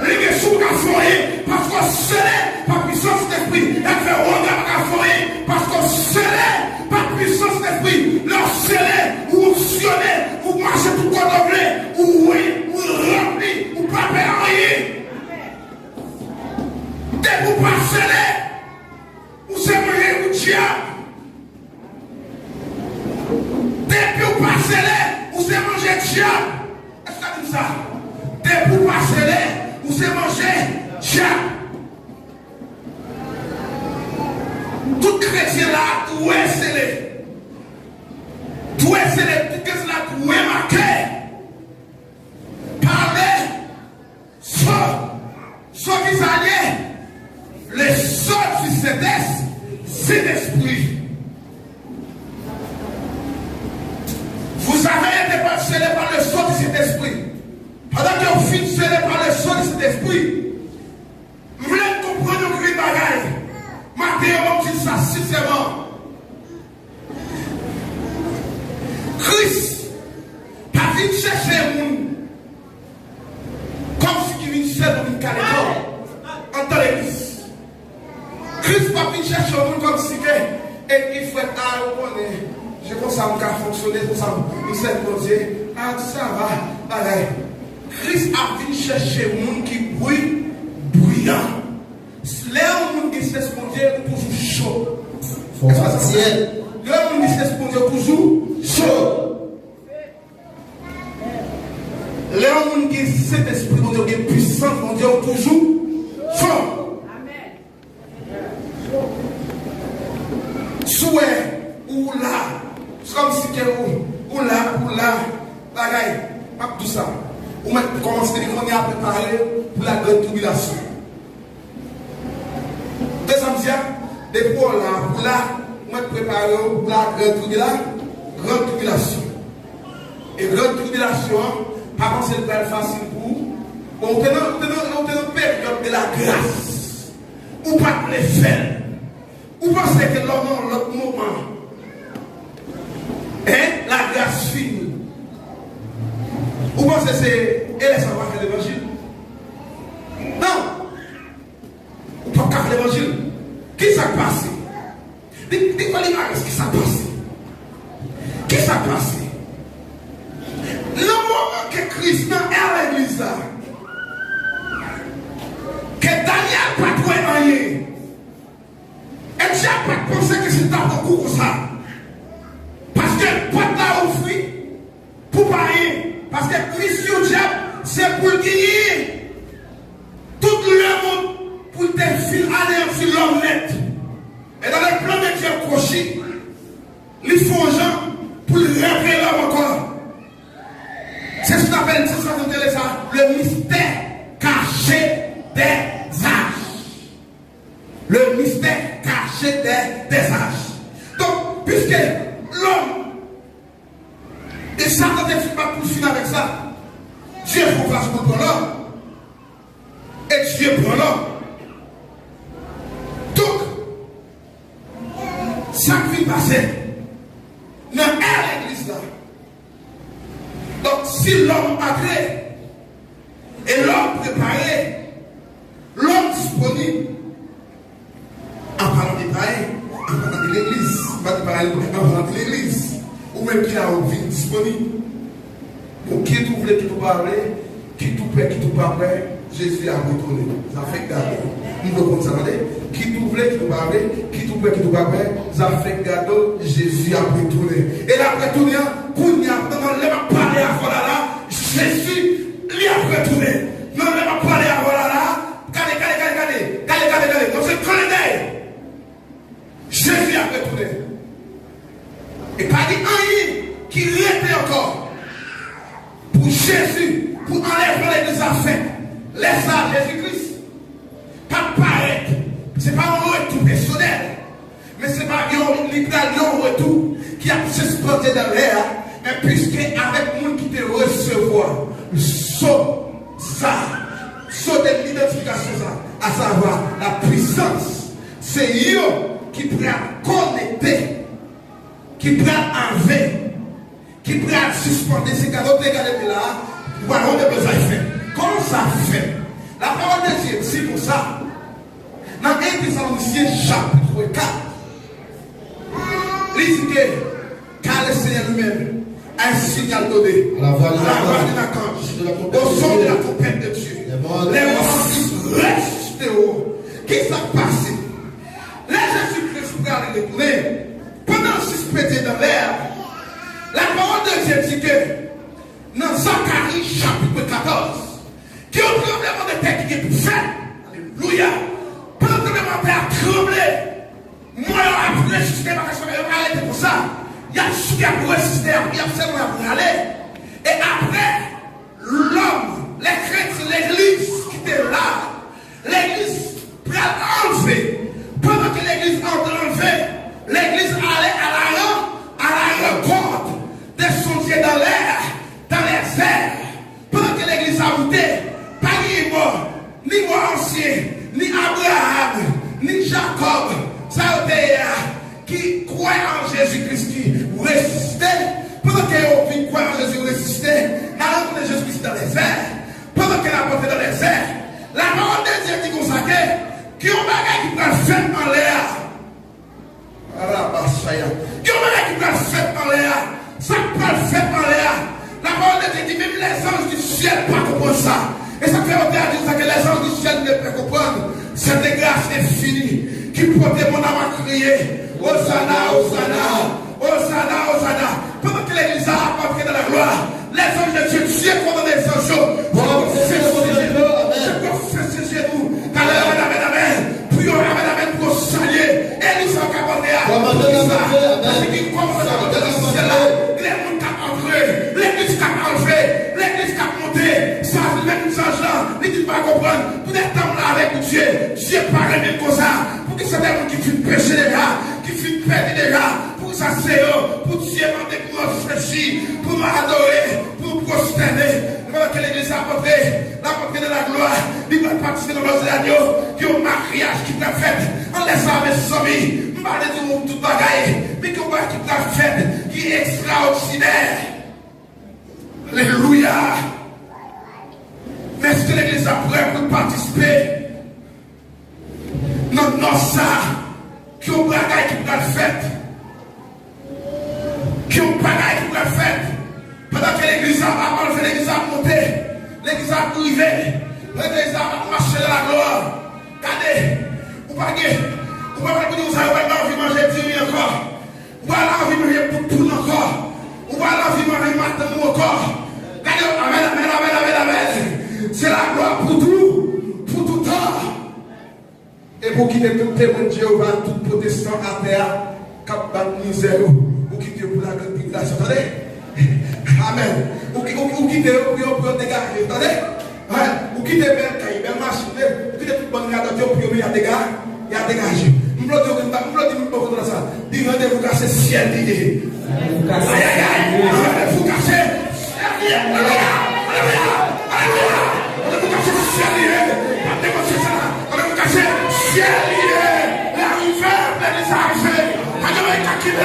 Les gens qui ont fait parce qu'on scellé par puissance d'esprit. Et ça fait on a fait parce qu'on scellé par puissance d'esprit. Leur scellé ou optionné ou marcher tout condamné ou oui ou rempli ou pas faire rien. Dès que vous pas scellé, vous savez manger ou diable. Dès que vous pas scellé, vous savez manger diable. Est-ce que ça dit ça? Dès que vous pas scellé, vous savez manger diable. Tout chrétien là, tout est scellé. Tout est scellé, tout chrétien là, tout est marqué. Parler, ce qui s'allie, les sorts du Saint-Esprit. Vous avez été scellés par le sceau du Saint-Esprit. Pendant que vous faites scellés par le sceau du Saint-Esprit, vous voulez comprendre une bagaille. Matthieu, on dit ça sincèrement. Christ, pas venu chercher un monde comme si il vient chercher dans une calédonie en tant l'église. Christ, pas venu chercher un monde comme si il faut être à je pense que ça va fonctionner, pour ça, il s'est posé. Ah, ça va, pareil. Christ a venu chercher un monde qui brille, bruyant. Les gens qui se respondent toujours chaud. Les gens qui se respondent toujours chaud. Les gens qui cet esprit qui est puissant, toujours chaud. Souhait ou là, c'est comme si que ou là, bagaille, pas tout ça. Ou même commencer à préparer pour la grande tribulation. Deuxième dia, des pour là, on va préparer pour la grande tribulation. Et grande tribulation, par contre, c'est très facile pour. On est dans une période de la grâce. Ou pas de l'effet. Ou pensez que l'autre moment, la grâce finit. Ou pensez que c'est elle est savoir faire l'évangile. Non. Ou pas faire l'évangile. Qui s'est passé? Dites-moi ce qui s'est passé. Qui s'est passé? Le moment que Christ est à l'église, que Daniel n'a pas trouvé rien. Et tu n'as pas pensé que c'était un coup comme ça. Parce que pas t'a offert pour parier. Parce que mission diable, c'est pour gagner tout le monde pour te filer anéantir l'homme net. Et dans le plan de Dieu croché, ils font gens pour révéler l'homme encore. C'est ce qu'on appelle le mystère caché des âges. Le mystère caché des âges. Donc, puisque l'homme, et Satan ne fait pas pour finir avec ça, Dieu prend place pour l'homme. Et Dieu prend l'homme. Donc, ça qui va passer dans l'église là. Donc, si l'homme a créé, et l'homme préparé, l'homme disponible, en parlant des païens, en parlant de l'église, pas de païens, en parlant de l'église, ou même qui a une vie disponible. Donc, qui tout voulait, qui tout parler, qui tout prêt, qui tout pas prêt, Jésus a retourné. Ça fait gâteau. Nous devons ça demander. Qui tout voulait, qui tout parler, qui tout prêt, qui tout pas prêt, ça fait gâteau. Jésus a retourné. Et là, retourné, pour n'y avoir, dans le parler à voilà, Jésus, lui a retourné. Non, le m'a parlé à voilà, regardez. Donc c'est quand Jésus a retourné. Et pas dit rien qui rétait encore. Pour Jésus, pour enlever les affaires, laisse ça Jésus-Christ. Pas paraître. Ce n'est pas un retour personnel. Mais ce n'est pas un retour qui a suspendu dans l'air. Mais puisque avec nous qui te recevoir, saut de l'identification, à savoir la puissance, c'est eux qui prennent connecter, qui prennent enlever, qui prennent suspendre ces cadeaux de là, voilà, on a besoin de faire. Comment ça fait? La parole de Dieu, c'est pour ça. Dans 1 Thessaloniciens chapitre 4, il dit que car le Seigneur lui-même a un signal donné à la voix de l'archange, au son de la trompette de Dieu. Les morts restent dehors. Qu'est-ce qui s'est passé? Les Jésus-Christ regarde les plaies. Pendant suspendé dans l'air, la parole de Dieu dit que dans Zacharie chapitre 14, qui est un problème de terre qui est fait. Alléluia. Pendant que le terre a tremblé, moi, après le système, arrêtez pour ça. Il y a pour le système, il y a seulement pour aller. Et après, l'homme, les chrétiens, l'église qui était là, l'église pour enlever. Pendant que l'église enlevée, l'église allait à la rencontre des sondiers dans l'air, dans les airs. Pendant que l'église a monté, pas ni moi ancien, ni Abraham, ni Jacob, ça a été qui croient en Jésus-Christ qui ressuscité. Pendant qu'ils croient en Jésus ressuscité, la rencontre de Jésus-Christ dans les airs. Pendant qu'elle a porté dans les airs, la parole de Dieu dit consacré qui ont bagage qui prend fait en l'air. Qui ont bagage qui prend fait en l'air. Ça prend fait en l'air. La parole de Dieu dit même les anges du ciel ne peuvent pas comprendre ça. Et ça fait dire que les anges du ciel ne peuvent pas comprendre. Cette grâce infinie qui portait mon âme à crier. Hosanna, Hosanna, Hosanna, Hosanna. Pendant que l'église a apporté dans la gloire, les anges de Dieu, Dieu pendant les anges, vont confesser chez nous. Amen, amen. Prions, amen, amen, pour saluer. Et nous sommes capables de parce qu'il commence à monter dans ce ciel-là. Les mondes cap entré, l'église cap enlevé, l'église cap monté. Ça, même nous anges-là, ils ne disent pas comprendre. Pour être là avec Dieu, Dieu parle de comme ça. Pour que c'est des gens qui fuient pécher les gars, qui fuient perdre les gars. Pour ça, c'est eux, pour Dieu demander pour réfléchir, pour adorer, pour prosterner. Pendant que l'église a apporté de la gloire, il va participer dans l'os de l'agneau, qui est un mariage qui t'a fait, en laissant mes soumis, je parle de tout bagaille, mais qui t'a fait, qui est extraordinaire. Alléluia. Mais est-ce que l'église a prêt pour participer? Non, ça, qui est un bagaille qui t'a fait, qui est un bagaille qui t'a fait. Pendant que l'église a enlevé, l'église a monté, l'église a privé, l'église a marché dans la gloire. Regardez, vous ne pouvez pas dire que vous avez envie de manger du riz encore. Vous avez envie de manger poule encore. Vous avez envie de manger matin encore. Regardez, amen, amen, amen, amen, amen. C'est la gloire pour tout temps. Et pour quitter tout témoin de Jéhovah, tout protestant à terre, cap de misère, vous quittez pour la grande tribulation. Attendez. Amen. Ou quittez pour dégager. Attendez? Ou quittez belle machine, ou quittez toute bonne garde pour y a dégagé. Il y a dégagé. Je me dis ça. Dis rendez-vous casser ciel d'idée. Aïe aïe aïe. Rendez-vous casser ciel d'idée. Rendez-vous casser ciel d'idée. Rendez-vous casser ciel d'idée. L'arrivée, l'église arrivée. Rendez-vous casser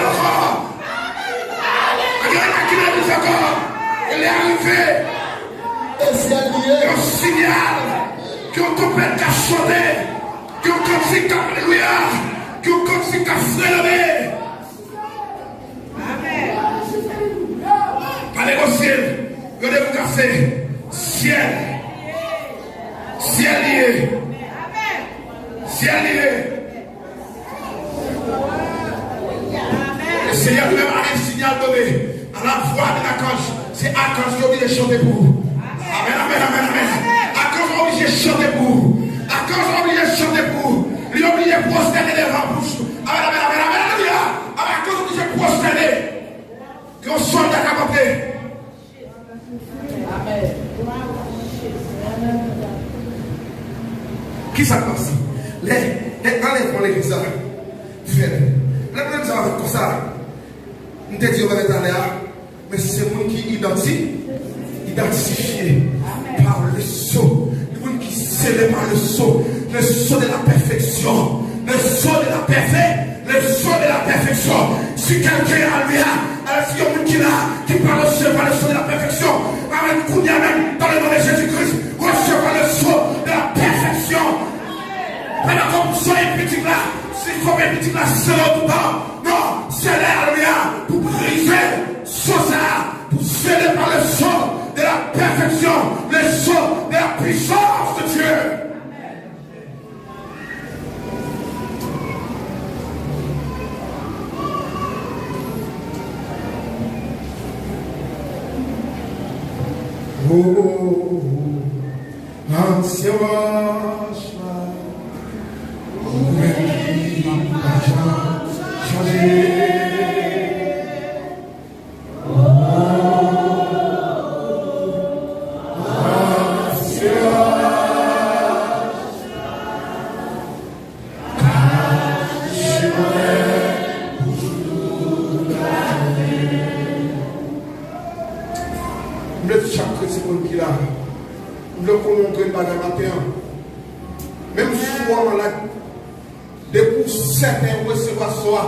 encore. Il est arrivé. Et un signal qui ont tombé qu'à chanter, qui ont commencé qu'à alléluia, qui ont commencé qu'à frélever. Amen. Pas négocier, regardez vous casser. Ciel lié. Ciel lié. Le Seigneur lui-même a un signal donné. À la voix de l'archange, c'est l'archange qui est obligé de chanter pour vous. Amen, amen, amen, amen. L'archange est obligé de chanter pour vous. L'archange est obligé de chanter pour vous. Il est obligé de prosterner devant vous. Amen, amen, amen, amen, alléluia. L'archange est obligé de prosterner. Et on sonne à capoter. Amen. Qui ça passe? Enlève mon église. Les problèmes ça va faire comme ça. On te dit on va être là. Mais c'est le monde qui identifié par le sceau. Le monde qui scellé par le sceau de la perfection. Le sceau de la perfection. Si quelqu'un a lui, si il y a un monde qui parle par le sceau de la perfection, avec Kounia même dans le nom de Jésus-Christ, recevoir le sceau de la perfection. Pendant qu'on soit petit là, si il faut un petit là, c'est l'autre temps. Non, c'est là, pour briser ce ça, pour sceller par le sceau de la perfection, le sceau de la puissance de Dieu. Oh, ancien roi, bagages matin. Même si on est malade, depuis certains recevoir soi,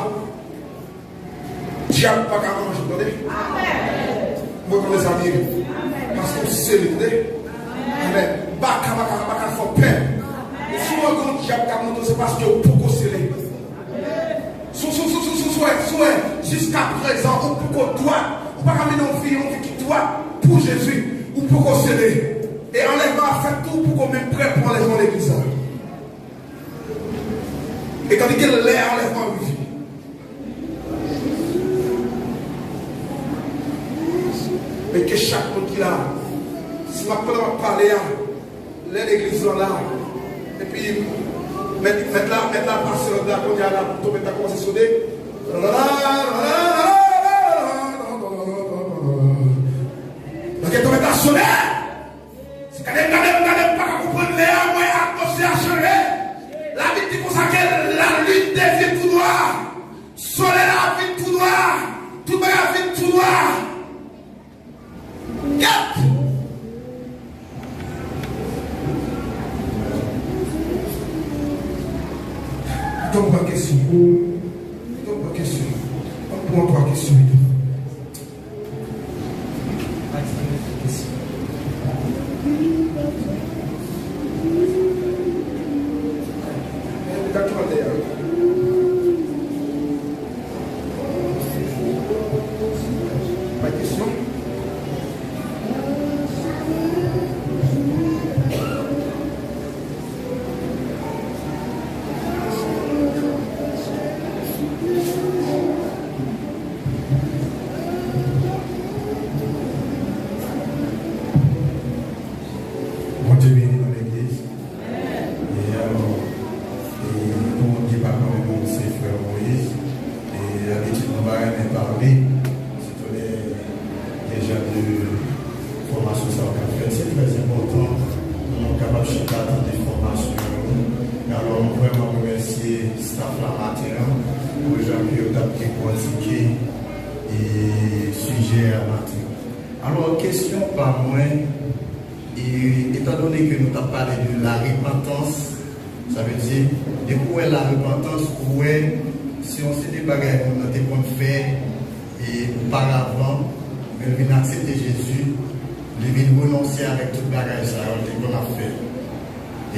diable pas qu'à manger, attendez. Moi, comme les amis, parce que c'est le vrai. Amen. Baka faut peur. Si on compte diable qu'à monter, c'est parce que vous pouvez sceller. Jusqu'à présent, on peut doit, on peut ramener nos filles, on qui doit pour Jésus, ou pour sceller. Et enlèvement a fait tout pour qu'on même prêt pour enlèvement de l'église. Et quand il y a l'air, enlèvement de vie. Mais que chaque monde qui l'a, si je peux parler à l'église là, et puis mettre la passion là, quand il y a la tombe, tu as commencé à sonner. Donc il tombe à sonner. Si quand même pas comprendre l'air, moi, l'atmosphère a changé. La vie dit qu'on la lune devient tout noir. Soleil la vie tout noir. Tout le monde a vie tout noir. Donc, pas question. Donc, pas question. On prend trois questions. Pas de question. Alors, question par moi, et étant donné que nous avons parlé de la repentance, ça veut dire, de quoi est la repentance, où est, si on sait des bagages qu'on a été fait, et auparavant, mais il vient accepter Jésus, il vient renoncer avec tout le bagage qu'on a fait.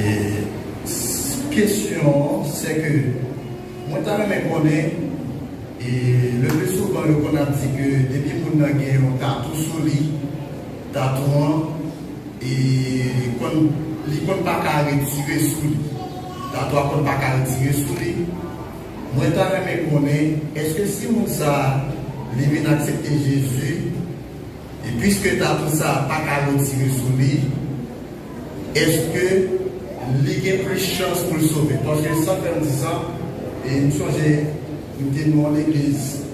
Et question, c'est que, moi, je connais, et le plus souvent, on a dit que depuis qu'on a gagné un tatou sur lui, tatouant, et qu'on ne pas qu'à retirer sous lui. Tatouant qu'on ne pas qu'à retirer sous lui. Moi, je connais, est-ce que si on ça, il vient accepter Jésus, et puisque tatou ça, pas qu'à retirer sous lui, est-ce que il y a plus de chance pour le sauver? Parce que ça fait 10 ans, et nous changeons. Nous sommes dans l'église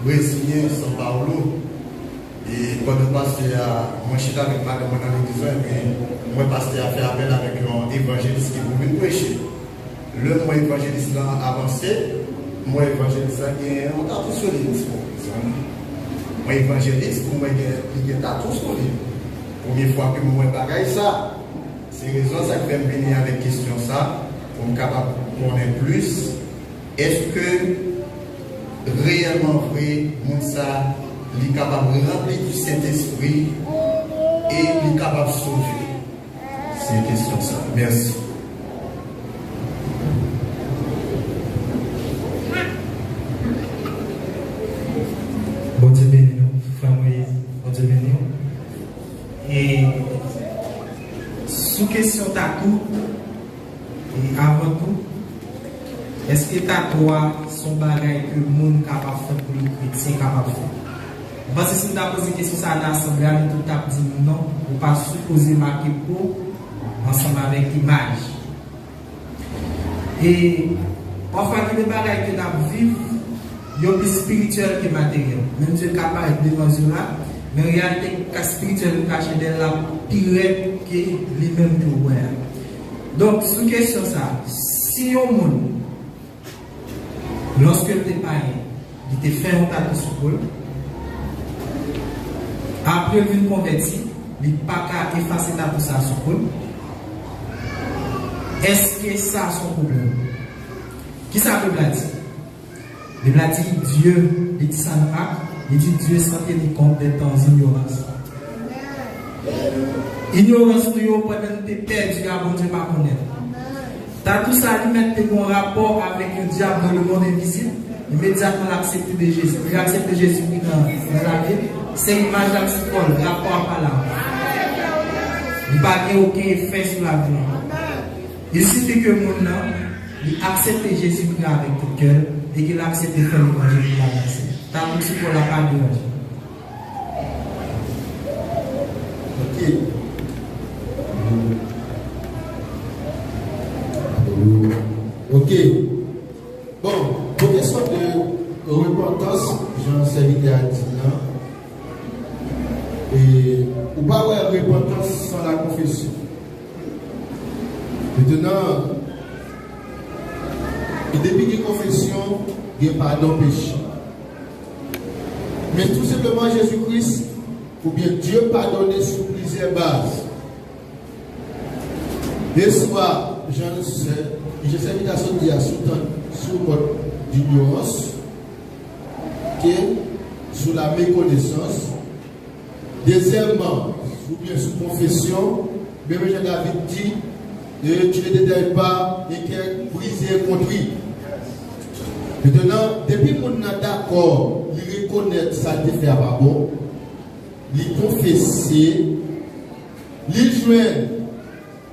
brésilienne São Paulo. Et quand le pasteur, moi je suis avec madame dans l'église, et moi pasteur a fait appel avec un évangéliste qui voulait prêcher. Le moi évangéliste a avancé, moi évangéliste a un tatou sur lui. Moi évangéliste, pour moi il y a un tatou sur lui. Première fois que moi bagaille ça, c'est raison ça fait venir avec question ça, pour me capable de connaître plus. Est-ce que réellement vrai, Moussa est capable de remplir du Saint-Esprit et est capable de sauver? C'est une question ça. Merci. Bon Dieu béni nous, frère Moïse, bon Dieu béni nous. Et sous question tatou, et avant tout, est-ce que tatouage son bagage que le monde capable de faire pour les chrétiens capable de faire? Parce que si nous avons posé une question ça à l'assemblée, nous tout avons dit non, ou pas supposer marquer pour ensemble avec l'image. Et parfois, il y a des bagages que nous vivons, il y a plus spirituel que matériel. Même si le capable de devant là, mais en réalité, le spirituel caché dans la pire que lui-même que ouais. Donc, sous question ça, si on monde lorsque le païen, il te fait un tatou sur le après il vient converti, il n'y a pas qu'à effacer tout ça sur nous. Est-ce que ça a son problème? Qui ça veut dire? Le Bible dit Dieu, il dit ça il dit Dieu sans tenir compte des temps d'ignorance. Ignorance nous pendant que tu es perdu à bon Dieu pas connaître. T'as tout ça lui mettre un rapport avec le diable dans le monde invisible. Immédiatement l'accepter de Jésus. Il accepte Jésus dans la vie. C'est une image d'accepter rapport par là. Il n'y a pas aucun effet sur la vie. Il suffit que le monde accepte Jésus avec tout cœur et qu'il accepte de faire l'évangile pour la verser. T'as tout ce qu'on n'a pas de Ok. Bon, pour question de repentance, j'en sais à dire. Et ou pas avoir repentance sans la confession. Maintenant, depuis la confession, il n'y a pas de péché. Mais tout simplement Jésus-Christ, ou bien Dieu pardonne sur plusieurs bases. Et soit, j'en sais, j'ai cette invitation de dire sur votre ignorance, sur la méconnaissance. Deuxièmement, ou bien sous confession, même Jean-David dit, tu ne détailles pas et qui est brisé et construit. Maintenant, depuis qu'on est d'accord, il reconnaît ça ne fait pas bon, il confesser, il joint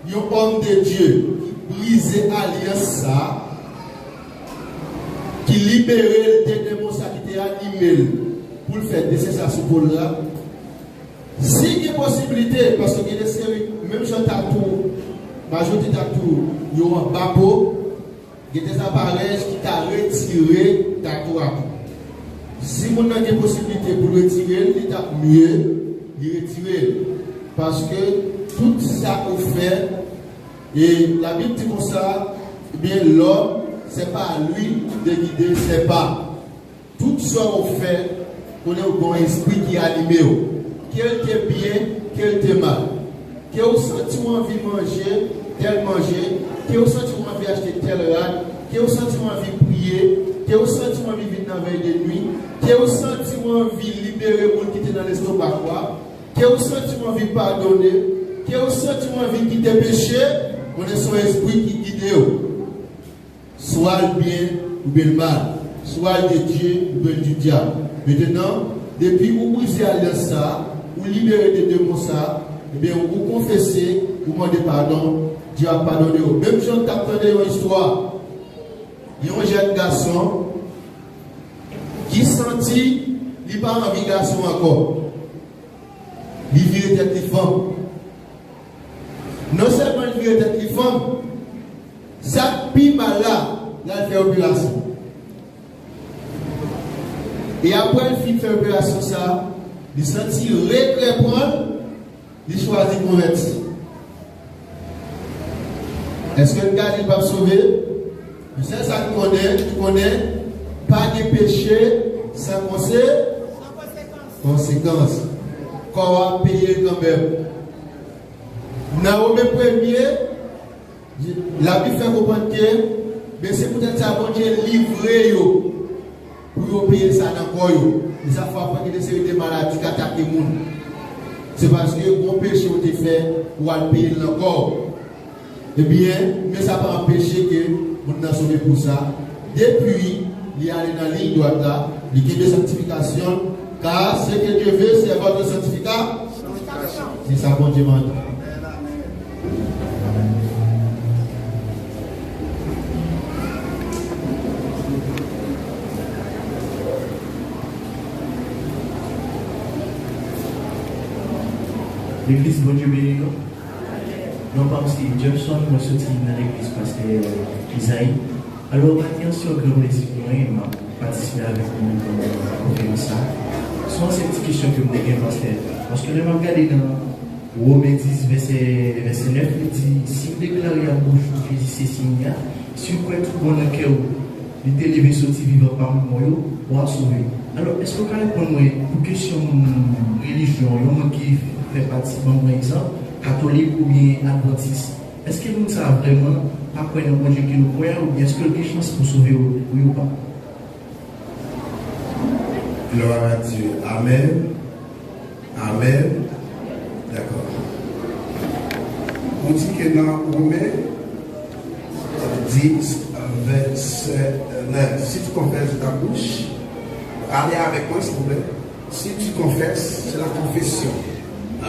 un homme de Dieu qui brise l'alliance ça, qui libère le démon qui était animé pour faire décessation pour là. Si il y a possibilité, parce qu'il y a des séries, même si tu as tout, majorité de tout, il y a un babo, il y a des appareils qui t'ont retiré ta tour. Si on a des possibilités pour retirer, il est mieux de retirer. Parce que tout ça qu'on fait, et la Bible dit comme ça, eh bien l'homme, ce n'est pas à lui de guider, c'est pas. Tout ça qu'on fait, on est au bon esprit qui est animé. Quel t'est bien, quel t'est mal. Quel sentiment envie de manger, tel manger. Quel sentiment envie d'acheter tel rad. Quel sentiment envie de prier. Quel sentiment envie de vivre dans la veille de nuit. Quel sentiment envie de libérer le monde qui était dans l'estomac. Quel sentiment envie de pardonner. Quel sentiment envie de quitter le péché. On est son esprit qui guide. Soit le bien ou bien le mal. Soit de Dieu ou bien du diable. Maintenant, depuis que vous brisez l'alliance ça, vous libérez des démons ça, eh bien vous confessez, vous demandez pardon, Dieu a pardonné. Même si on t'attendait une histoire, il y a un jeune garçon qui sentit qu'il n'a pas envie de garçon encore. Il vit tête de femme. Non seulement il vit tête de femme, ça pire mal là, il fait opération. Et après il fait opération ça, il sentit reprendre, il choisit de convertir. Est-ce que le gars il va sauver? C'est ça qu'on connaît, pas de péché sans conséquence. Qu'on va payer quand même. Dans le premier, la Bible fait comprendre que c'est peut-être ça bon Dieu livré pour payer ça dans le corps. Et ça fait après qu'il y a des séries de maladies qui attaquent les gens. C'est parce que le bon péché a été fait pour payer le corps. Eh bien, mais ça va empêcher que nous nous sauvé pour ça. Depuis, il y a dans la ligne droite là, il y a des sanctifications, car ce que Dieu veut, c'est votre sanctification. C'est ça bon Dieu demande. L'église, bon Dieu béni. Non, pas aussi. Johnson, je suis sorti dans l'église pasteur Isaïe. Alors, maintenant, sur le grand plaisir pour moi, je participe avec nous dans la conférence. Soit c'est une petite question que vous avez, pasteur. Parce que je vais regarder dans Romains 10, verset 9, il dit si vous déclarez à bouche que Jésus c'est signe, si vous pouvez tout bon dans le cœur, il est élevé, sorti vivant par moi, vous va sauver. Alors, est-ce que vous pouvez répondre pour question religion, il y a qui fait partie, par exemple, catholique ou bien adventiste. Est-ce que nous savons vraiment pas quoi dans le projet que nous croyons ou bien est-ce qu'il y a des chances pour sauver ou pas? Gloire à Dieu. Amen. Amen. D'accord. On dit que dans Romains 10, verset 9, si tu confesses de ta bouche, allez avec moi s'il vous plaît. Si tu confesses, c'est la confession.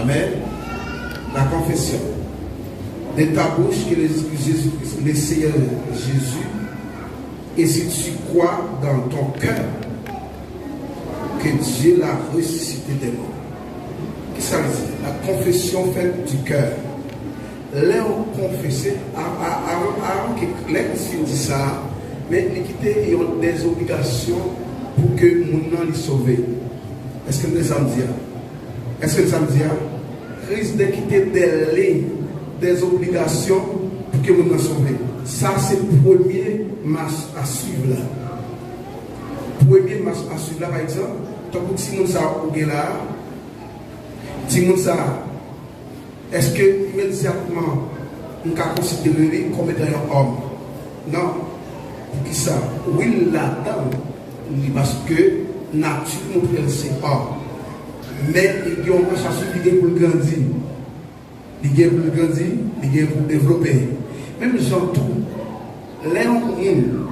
Amen. La confession. De ta bouche que le Seigneur Jésus, et si tu crois dans ton cœur que Dieu l'a ressuscité des morts. Qu'est-ce que ça veut dire? La confession faite du cœur. Là, on confessait, avant que l'Église dit ça, mais l'équité, ils ont des obligations pour que mon nom les sauve. Est-ce que nous allons dire? Est-ce que nous allons dire? Risque de quitter des lignes, des obligations pour que mon nom sauve. Ça, c'est le premier marche à suivre là. Premier marche à suivre là, par exemple, tant que si nous savons où là, si nous savons, est-ce que immédiatement nous avons considéré comme étant un homme? Non. Pour qui ça? Oui, là-dedans, parce que nature nous prend c'est homme. Mais il y a un marche à suivre pour grandir. Il y a pour grandir, il y a pour développer. Même gens tout, les gens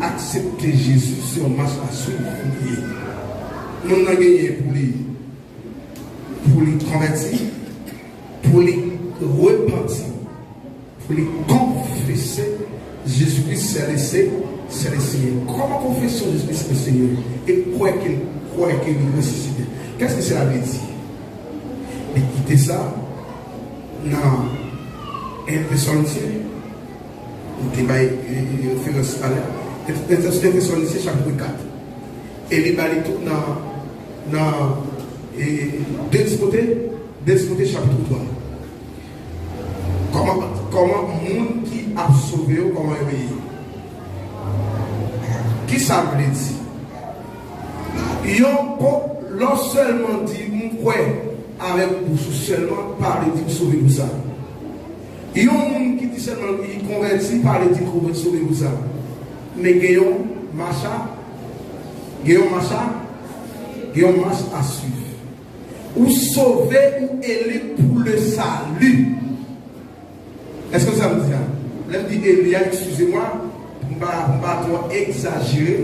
accepter Jésus sur marche à suivre. Nous avons gagné pour les convertir, pour les repentir, pour les confesser. Jésus-Christ c'est le Seigneur. Comment confession Jésus-Christ c'est le Seigneur? Et quoi qu'il est ressuscité? Qu'est-ce que cela veut dire? Et quitter ça dans un Thessaloniciens. Il y a une référence à l'air. Thessaloniciens chapitre 4. Et il y a tout dans 2 Timothée chapitre 3. Comment le monde qui a sauvé, comment il est? Qui ça veut dire? Non seulement dit, moi, avec vous seulement, parler de sauver vous ça. Il y a un monde qui dit seulement, il convertit, parler de sauver vous ça. Mais il y a un marche à suivre. Ou sauver ou élever pour le salut. Est-ce que ça veut dire? Là, je dis Elia, excusez-moi, je ne vais pas exagérer.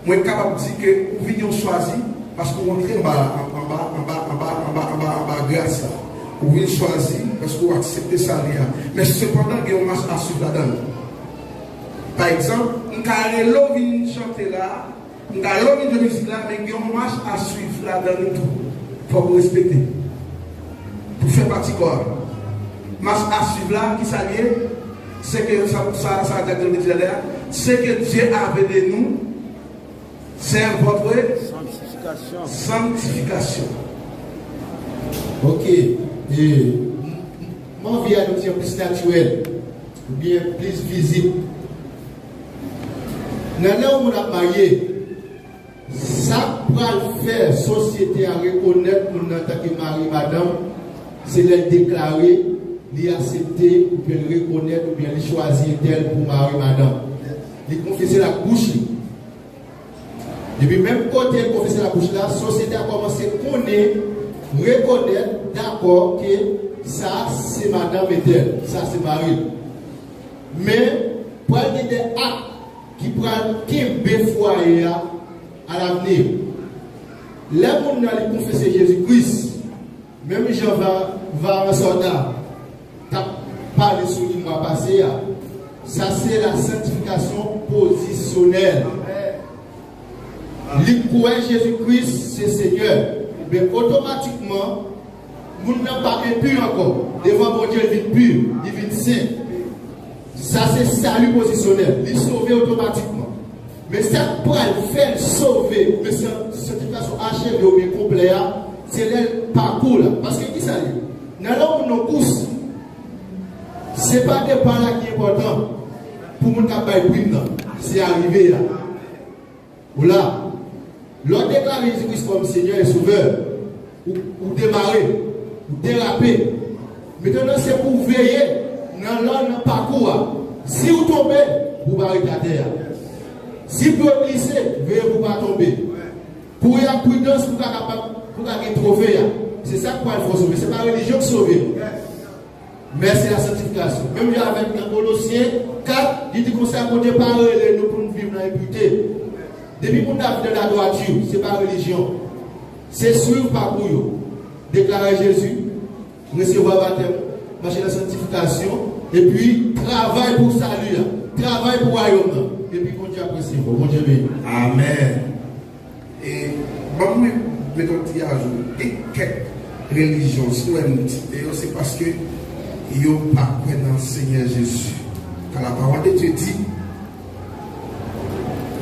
Moi, je suis capable de dire que vous choisi parce que vous entrez en bas grâce. Vous venez choisir parce que vous acceptez ça. Mais cependant, il y a un marche à suivre là-dedans. Par exemple, nous venons chanter là, nous venons de musique là, mais il y a un marche à suivre là-dedans tout. Il faut vous respecter. Pour faire partie corps. Marche à suivre là, qui s'allie, c'est que c'est que Dieu avait de nous, c'est votre sanctification. Ok. Et mon vie à nous dire plus naturel, ou bien plus visible. Dans là où on a marié, ça va faire société à reconnaître nous en tant que mari, madame, c'est les déclarer, les accepter, ou bien les reconnaître, ou bien les choisir tel pour mari, madame. Les confesser la bouche. Depuis même côté de confesser la bouche là, la société a commencé à connaître, reconnaître, d'accord, que ça c'est madame et tel, ça c'est mari. Mais pour aller des actes qui prennent qu'un foyer à l'avenir, là où on a confessé Jésus-Christ, même Jean va en soldat, t'as parlé sur le mois passé, ça c'est la sanctification positionnelle. L'Écouen Jésus-Christ, c'est Seigneur. Mais automatiquement, nous n'avons pas impur encore. Devant mon Dieu, il vit pur, il vit saint. Ça, c'est salut positionnel. Il sauve automatiquement. Mais ça pour faire sauver, mais cette sanctification achèvée ou bien complète, c'est le parcours là. Parce que qui ça dit? Dans nos courses, ce n'est pas des pas là qui est important pour nous capables de prendre. C'est arrivé là. Ou là. L'on déclare Jésus-Christ comme Seigneur et Sauveur, ou démarrer, ou déraper. Maintenant, c'est pour veiller dans l'autre parcours. Si vous tombez, vous arrêtez à terre. Si vous glissez, veillez pour ne pas tomber. Pour y avoir prudence, pour gagner trouver. C'est ça qu'il faut sauver. Ce n'est pas la religion qui sauve. Mais c'est la sanctification. Même avec dans Colossiens 4, il dit qu'on s'est accordé par nous pour nous vivre dans l'impunité. Depuis qu'on a fait de la droiture, ce n'est pas la religion. C'est suivre par vous. Déclarer Jésus, recevoir baptême, marcher dans la sanctification, et puis travail pour salut, travail pour le royaume. Et puis continuer à apprécier. Bon Dieu béni. Amen. Et bon, mettons petit à jour. Et quelques religions, c'est parce que ils n'ont pas cru dans le Seigneur Jésus. Quand la parole de Dieu dit,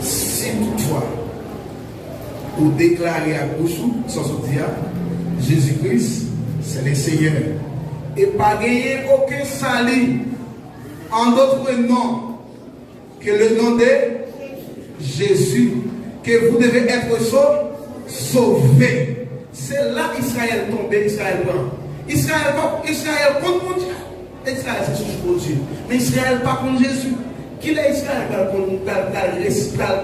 si toi, vous déclarez à bouche, sans dire, Jésus-Christ, c'est le Seigneur. Et pas gagner aucun salut en d'autres noms que le nom de Jésus, que vous devez être sauvé. C'est là qu'Israël tombé, Israël blanc. Israël contre mon Dieu. Israël c'est juste pour Dieu. Mais Israël pas contre Jésus. Qui est Israël qui a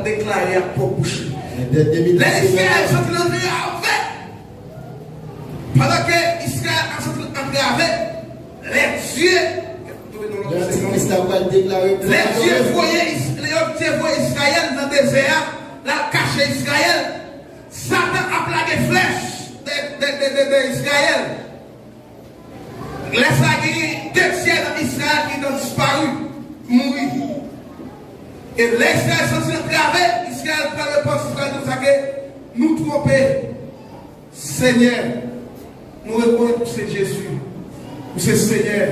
déclaré à propre bouche? Les Israël sont entrés avec. Pendant que Israël a entré avec, les dieux. Les dieux voyaient Israël dans le désert, là caché Israël. Satan a plagué flèches d'Israël. Les deux tiers d'Israël qui ont disparu, mouru. Et les Israël sont entrés, Israël prend le poste, Israël nous a que nous tromper. Seigneur, nous reconnaissons que c'est Jésus, c'est Seigneur.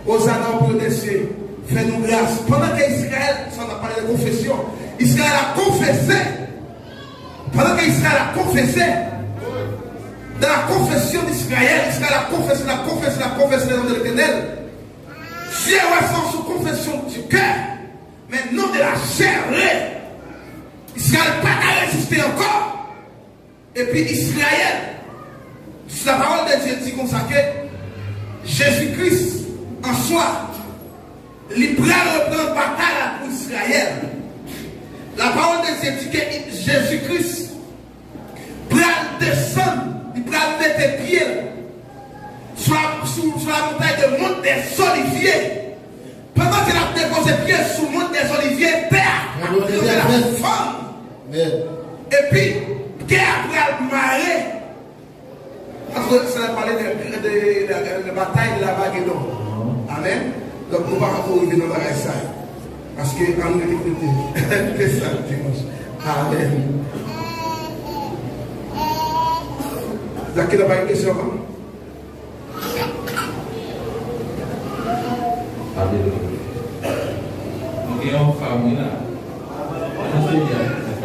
Hosanna pour dessus, fais-nous grâce. Pendant qu'Israël, ça n'a parlé de confession, Israël a confessé. Pendant qu'Israël a confessé, dans la confession d'Israël, Israël a confessé le nom de l'Éternel. Dieu ressent sous confession du cœur, mais non de la chair. Israël n'a pas résisté encore. Et puis Israël, la parole de Dieu dit comme ça que Jésus-Christ en soi, il prend reprendre bataille pour Israël. La parole de Dieu dit que Jésus-Christ prend descendre, il prend mettre pied sur la montagne de Monte des Oliviers. Pendant qu'il a déposé pied sur le Monte des Oliviers, terre a crevé la forme. Et puis, terre prend le marais. Parce que ça a parlé de la bataille de la Bagédon. Amen. Donc, on va arriver dans la ça. Parce que on est écouté. C'est ça le dimanche. Amen. Donc, il n'y a pas une question. Nous avons une femme là. La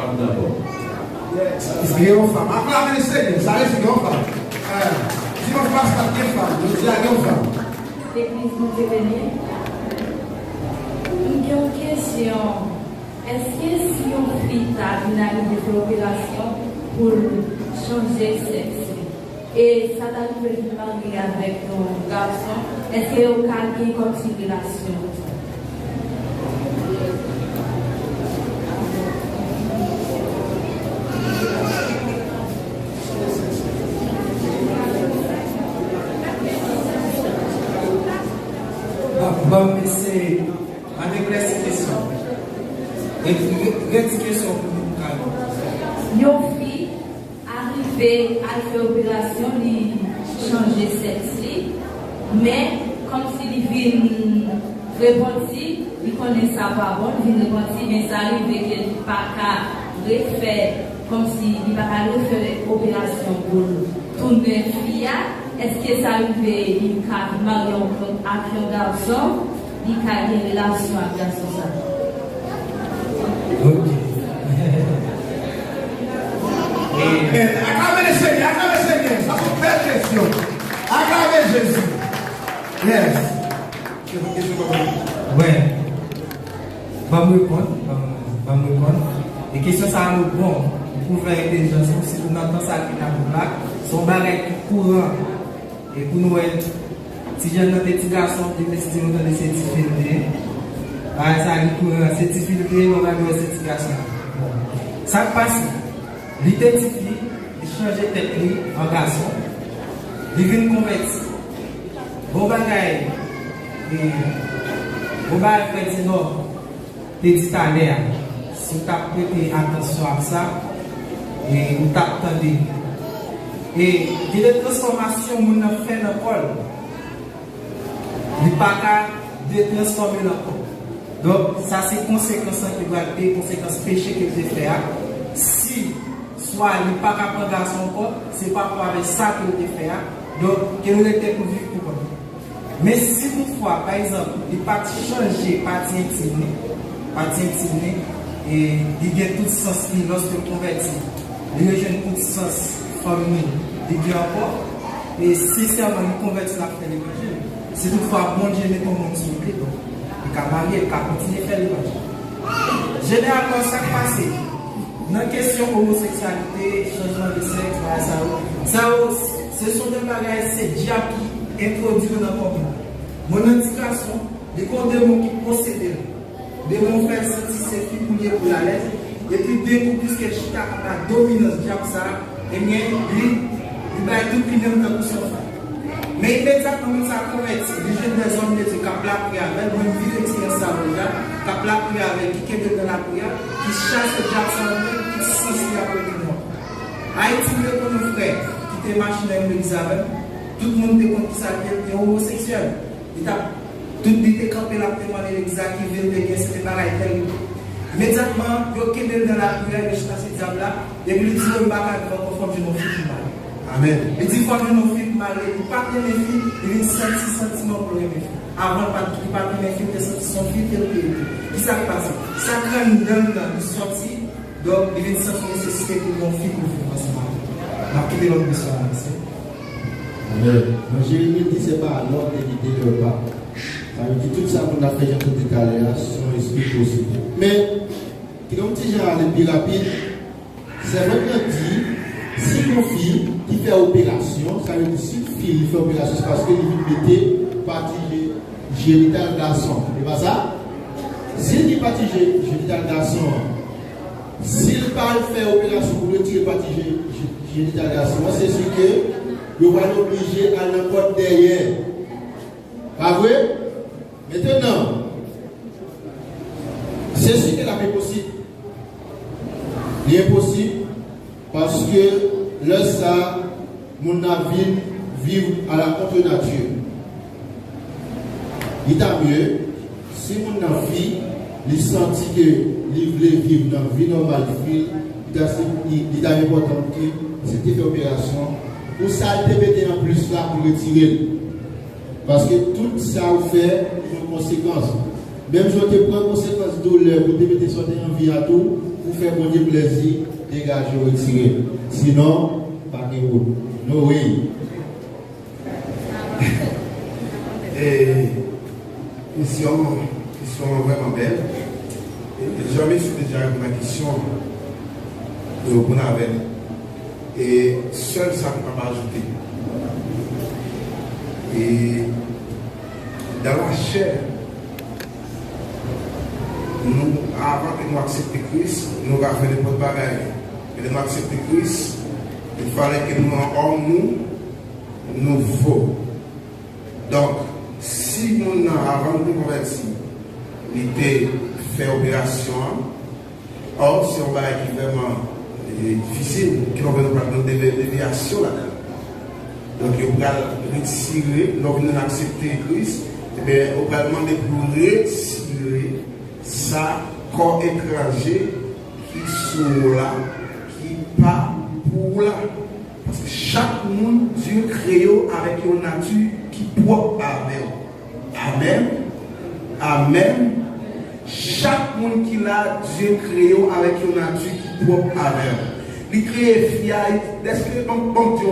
femme d'abord. Il y a une femme. Acclamez le Seigneur. Ça reste une femme. Si on passe par une femme, nous disons une femme. L'église nous est venue. Une question. Est-ce que si on fait une année de l'opération pour changer sexe et ça t'arrive de marier avec nos garçons, est-ce qu'il y a aucune considération? Bon, mais c'est avec les questions. Une question pour nous. Une fille arrivée à faire opération, il changer sexe, mais comme s'il vient répondre, il connaît ça pas bon, il répond, mais ça arrive qu'il n'est pas qu'à refaire, comme s'il n'est pas qu'à refaire opération pour tourner fille. Est-ce que ça arrive qu'il a marié avec un garçon, il a une relation avec un garçon? Ok. Acclamez le Seigneur, ça c'est une belle question. Acclamez Jésus. Yes. Ouais. Va me répondre. Et question ça nous bon. Pour faire intelligence, si vous n'entendez ça qui n'a pas son barrette courant. Et pour nous, si j'ai un petit garçon qui décide de donner ces petits films, ça a ces petits films, on va donner ces petits garçons. Ça passe, l'identifie, il change de tête en garçon, il vient convertir. Bon bagaille, bon bagaille, fait non, t'es dit à l'air, si tu as prêté attention à ça, et vous t'attendez. Et il y a des transformations que nous avons fait dans le col. Il n'y a pas de transformer dans le col. Donc, ça c'est conséquence qui va être conséquence péché que vous fait. Si, soit il n'y a pas qu'à prendre garçon corps, c'est pas pour avec ça que vous fait. Donc, que nous était pour vivre pour vous. Mais si toutefois, par exemple, il n'y a pas changer partie intime, et il y a tout sens qui lorsque vous convertissez, il y a tout sens famille, il y a encore, et sincèrement, nous convertissons la fête de l'évangile. Si toutefois, bon Dieu met ton monde sur le pied, donc, il va marier, il va continuer à faire l'évangile. Généralement, ça passe. Dans la question homosexualité, changement de sexe, ça, ce sont des bagages, c'est diable qui introduit dans le monde. Mon indication, les condamnés qui possédent, des mots faire sentir ses filles pour la lettre, et puis deux coups, puisque je suis la dominance diable, ça, et bien, il va tout privé dans son frère. Mais immédiatement, ça convertit. Les jeunes des hommes, qui ont la prière avec, une vie d'expérience à l'homme, qui ont la prière avec, qui est dans la prière, qui chasse le diable sans le qui s'inscrit à côté de moi. Haïti, comme nos frères, qui étaient machinés avec l'Elisabeth, tout le monde était contre ça, qui était homosexuel. Tout le monde était campé là, témoigné l'exact, qui vient de gagner, c'était pareil, tel. Immédiatement, il y a dans la prière, il chasse le diable là, et puis il dit, il va pas conforme de nos filles mal. Amen. Il dit, il faut que nos filles malades, il ne pas que mes filles, il y a un sentiment pour les filles. Avant, il ne pas que mes filles, il y a son fille, il y a qui ça passe. Ça crée une donne de sortie, donc il y a une certaine nécessité pour mon fille pour vivre ensemble. On va quitter l'autre mission. Amen. Jérémie dit, c'est pas l'ordre d'éviter le pas. Ça veut dire tout ça qu'on a fait, j'ai tout décalé, son esprit possible. Mais, comme si j'ai allé plus rapide, c'est vraiment dit, si mon fille qui fait opération, ça veut dire si une fille fait opération, c'est parce qu'il mettait partie génital garçon. C'est pas ça? S'il dit partie génital garçon, s'il parle faire opération pour retirer partie génital garçon, c'est sûr que il va l'obliger à n'importe derrière. Pas vrai? Maintenant, c'est ce qu'il est possible. Il est possible parce que là, ça, mon avis vivre à la contre-nature. Il est mieux si mon enfant, il sentit que il voulait vivre dans la vie normale, il est important que c'était une opération. Pour ça, il était en plus là pour retirer. Parce que tout ça fait une conséquence. Même si on te prend une conséquence de douleur, pour te mettre sortir en vie à tout, pour faire bon Dieu plaisir, dégager, retirer. Sinon, pas de route. Non, oui. Et question vraiment belle. Jamais suis déjà avec ma question de répondre avec. Et seul ça ne peut pas ajouter. Et dans la chair, nous, avant que nous acceptions Christ, nous avons fait des bonnes bagages. Et de nous accepter Christ, il fallait que nous en nous nouveau. Donc, si nous avant de convertir, il était fait opération, or si on va être vraiment difficile, qui va nous des déviations là-dedans. Donc, on va retirer, donc nous accepter Christ, et bien, on va demander pour retirer ça, corps étranger qui sont là, qui pas pour là. Parce que chaque monde, Dieu crée avec une nature qui propre à elle. Amen. Amen. Chaque monde qui l'a, Dieu crée avec une nature qui propre à elle. Il crée fiaille, est-ce que bon Dieu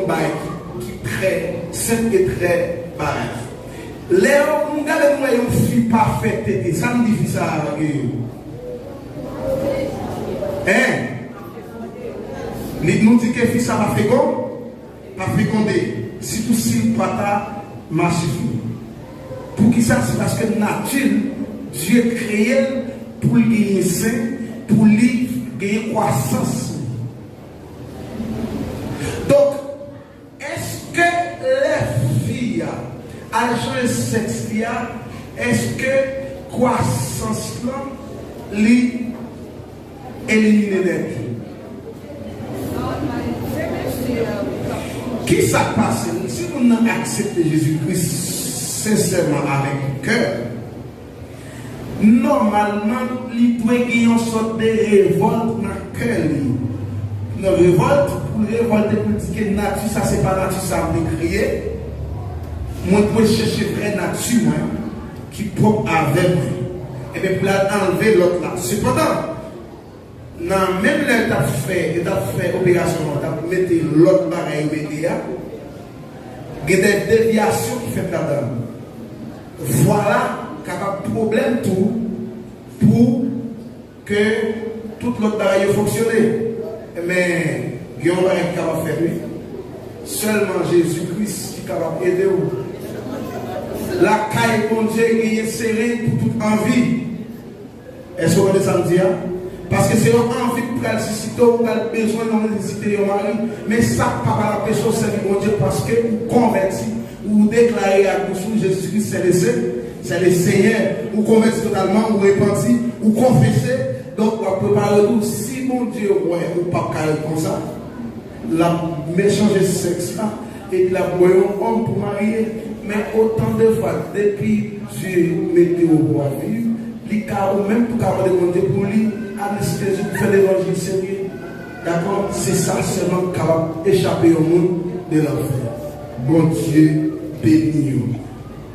qui très simple et très pareil. Léo, nous regardons une fille parfaite, ça nous dit ça avec eux. Hein? Nous dit que fille ça va faire quoi? Pas fécondé. si tout si pas marcher. Pour qui ça? C'est parce que nature, Dieu créé pour lui sain, pour lui gagner croissance. Donc, est-ce que les filles, à changer sexe, est-ce que croissance là, lui élimine les qui ça passe? Si vous n'avez accepté Jésus-Christ sincèrement avec cœur, normalement, il doit y avoir une sorte de révolte dans le cœur. Une révolte, pour révolter, pour dire que nature, ça c'est pas nature, ça a créé. Moi, je dois chercher vraie nature qui propre avec moi. Et bien, pour enlever l'autre là. Cependant, non, même là, tu as fait opération, tu as mis l'autre pareil, il y a des déviations qui font là-dedans. Voilà, capable de problème tout pour que toute l'autre pareil fonctionne. Mais, il y a un pareil qui est capable de faire. Seulement Jésus-Christ qui est capable d'aider. La caille, mon Dieu, est serrée pour toute envie. Est-ce que vous avez ça me dire? Parce que c'est une envie pour qu'elle suscite, ou qu'elle a besoin de visiter son mari. Mais ça, pas la personne, c'est mon Dieu, parce que vous convertissez, vous déclarez à vous Jésus-Christ, c'est le Seigneur. Vous convertissez totalement, vous répandez, vous confessez. Donc, vous préparez tout. Si mon Dieu, ouais, ou pas carré comme ça, la méchange sexe là, et la voyons homme pour marier. Mais autant de fois, depuis Dieu mettait au bois vivre, ou même pour avoir des comptes pour lui, anesthésie pour faire l'évangile sérieux. D'accord? C'est ça seulement capable d'échapper au monde de l'enfer. Bon Dieu, bénis-nous.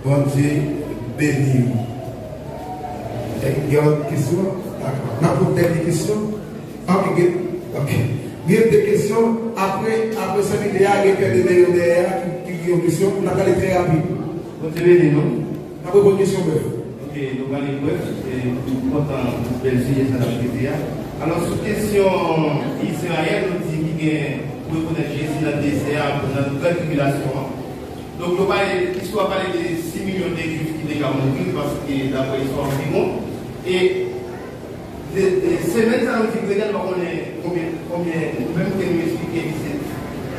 Bon Dieu, bénis-nous. Il y a une question? D'accord. N'a pas des questions? Ok. Il y a des questions. Après cette vidéo, il y a des meilleurs derrière qui ont des questions. On a parlé très rapide. Vous avez non? N'a pas de question, ok, donc allez, bref, et tout content de Belgique et ça. Alors, sur question Israël, nous dit qu'il y a pour reconnaître Jésus dans le désert, dans la grande tribulation. Donc, l'histoire parle de 6 millions de juifs qui déjà morts parce que d'après l'histoire environ. Et c'est maintenant que nous regardons combien, même que nous expliquons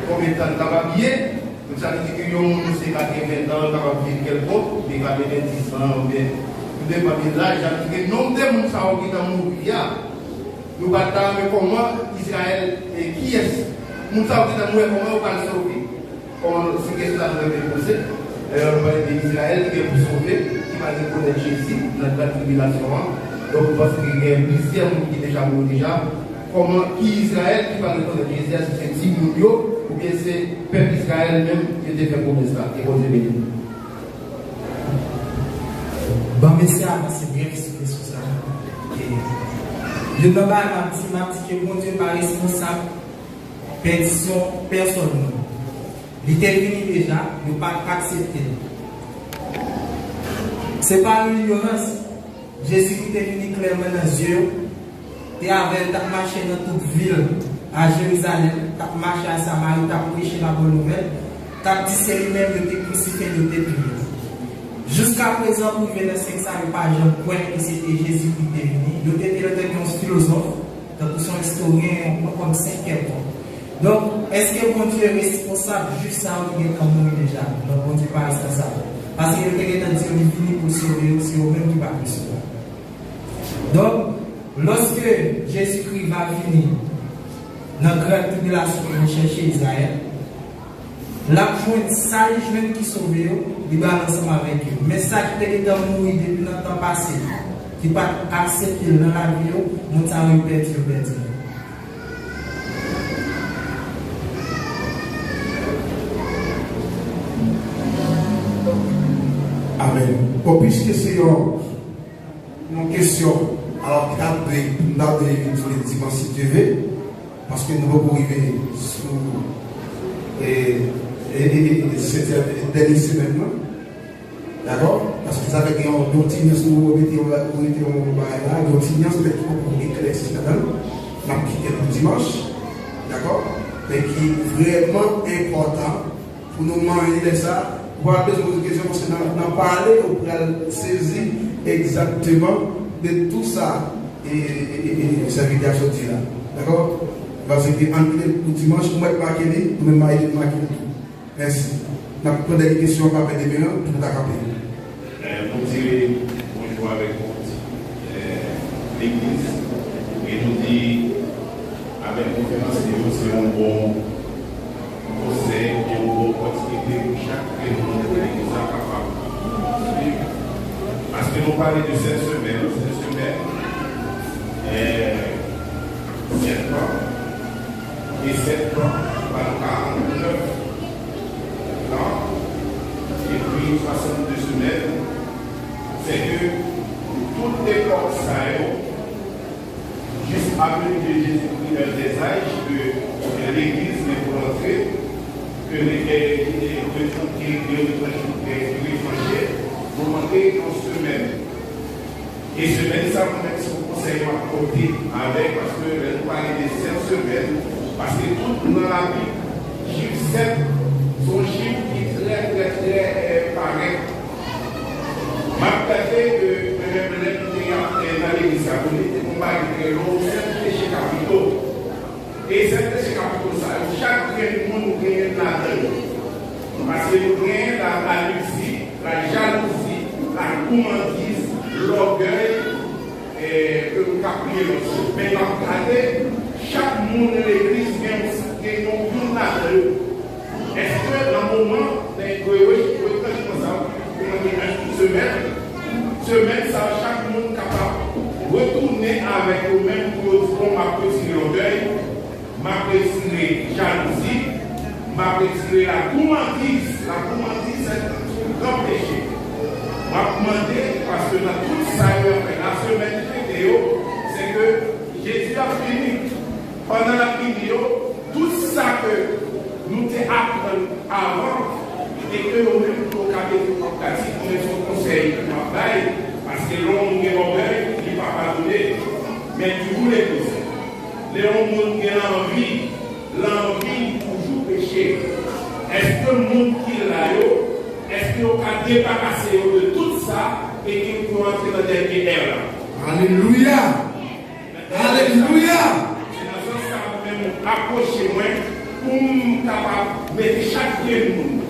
combien de temps ça va bien. Donc, ça veut dire que nous sommes 80 ans, ça va vivre quelque chose, mais 90 ans, ou bien. Nous ne sommes pas là, ça veut dire que non de gens qui sont morts. Nous battons, mais comment Israël, et qui est-ce? Nous savons que nous comment on va le sauver. C'est ce que ça nous a posé. On va dire Israël qui est pour sauver, qui va reconnaître Jésus dans la tribulation. Donc, parce qu'il y a plusieurs gens qui sont déjà morts déjà. Comment qui Israël qui va reconnaître Jésus, c'est 10 millions, ou bien c'est le peuple d'Israël même qui était fait pour ça. Et vous avez dit. Bon, messieurs, c'est bien expliqué sur ça. Je ne vais pas dire que mon Dieu n'est pas responsable de personne. Il est venu déjà, il ne pas accepter. Ce n'est pas une ignorance. Jésus qui est venu clairement dans les yeux. Il avait marché dans toute ville, à Jérusalem, il a marché à Samarie, il a prêché la bonne nouvelle. Il a dit c'est lui-même qui était crucifié, qui était puni. Jusqu'à présent, vous venez de 500 pages, point que c'était Jésus qui était venu. Il était un philosophe, donc son historien, comme 5e ans. Donc, est-ce que mon Dieu est responsable juste à où il est comme nous déjà? Donc, mon Dieu n'est pas responsable. Parce qu'il était dit qu'il est venu pour sauver aussi, au même qui va plus sauver. Donc, lorsque Jésus-Christ va venir dans la grande tribulation pour chercher Israël, la jointe, ça, les jeunes qui sont sauvés, ils vont ensemble avec eux. Mais ça qui était mourir depuis le temps passé, qui ne pas accepter dans la vie, nous avons perdu. Amen. Bon, puisque c'est une question, alors nous avons sur les dimensions de TV, parce que nous pouvons arriver sur cette dernière semaine. D'accord? Parce que vous avez une continuance, vous mettez en bail, une continuance, peut-être pour éclairer ce matin, nous avons quitté pour dimanche. D'accord? Mais qui est vraiment important pour nous manger ça. Voilà, poser une question parce que nous avons parlé, on pourrait saisir exactement de tout ça et ça vient à sortir là. D'accord? Parce que le dimanche, on va marquer, on va marquer tout. Merci. Nous avons des questions par des minutes pour nous accompagner. Pour dire bonjour avec l'église et nous dire avec conférence c'est un bon conseil et une bonne opportunité pour chaque réunion de l'église capable. Parce que nous parlons de cette semaine, 7 ans et 7 ans par 49 ans et puis 62 semaines, c'est que toutes les forces juste après que Jésus-Christ des âges de l'église est pour entrer, que les vous manquez en semaine. Et semaine, ça vous met son conseil à côté avec, parce que nous parlons de 7 semaines, parce que tout dans la Bible, chiffre 7, son chiffre qui est très pareil. Ma peut-être que même dans l'église catholique, on va dire que 7 péchés capitaux. Et 7 péchés capitaux, ça, chaque monde nous gagne là-dedans. Parce que nous gagnons la luxie, la jalousie, la gourmandise, l'orgueil, et que nous caprions. Mais dans le chaque monde de l'église gagne un là-dedans. Est-ce que dans le moment, semaine, ça chaque monde capable de retourner avec le même cause pour m'apprécier l'orgueil, m'apprécier la jalousie, m'apprécier la gourmandise. La gourmandise, c'est un grand péché. M'apprécier parce que dans tout ça, la semaine vidéo, c'est que Jésus a fini. Pendant la vidéo, tout ça que nous t'apprenons avant, et que nous-mêmes, nous avons son conseil de travail, parce que l'homme qui est orgueil, il ne va pas donner. Mais tu voulais poser. L'homme qui a l'envie toujours pécher. Est-ce que le monde qui l'a eu, est-ce qu'il a débarrassé de tout ça et qu'il peut entrer dans des guerres là? Alléluia! Alléluia! C'est dans ce sens que même approcher moi pour nous capable de mettre chaque monde.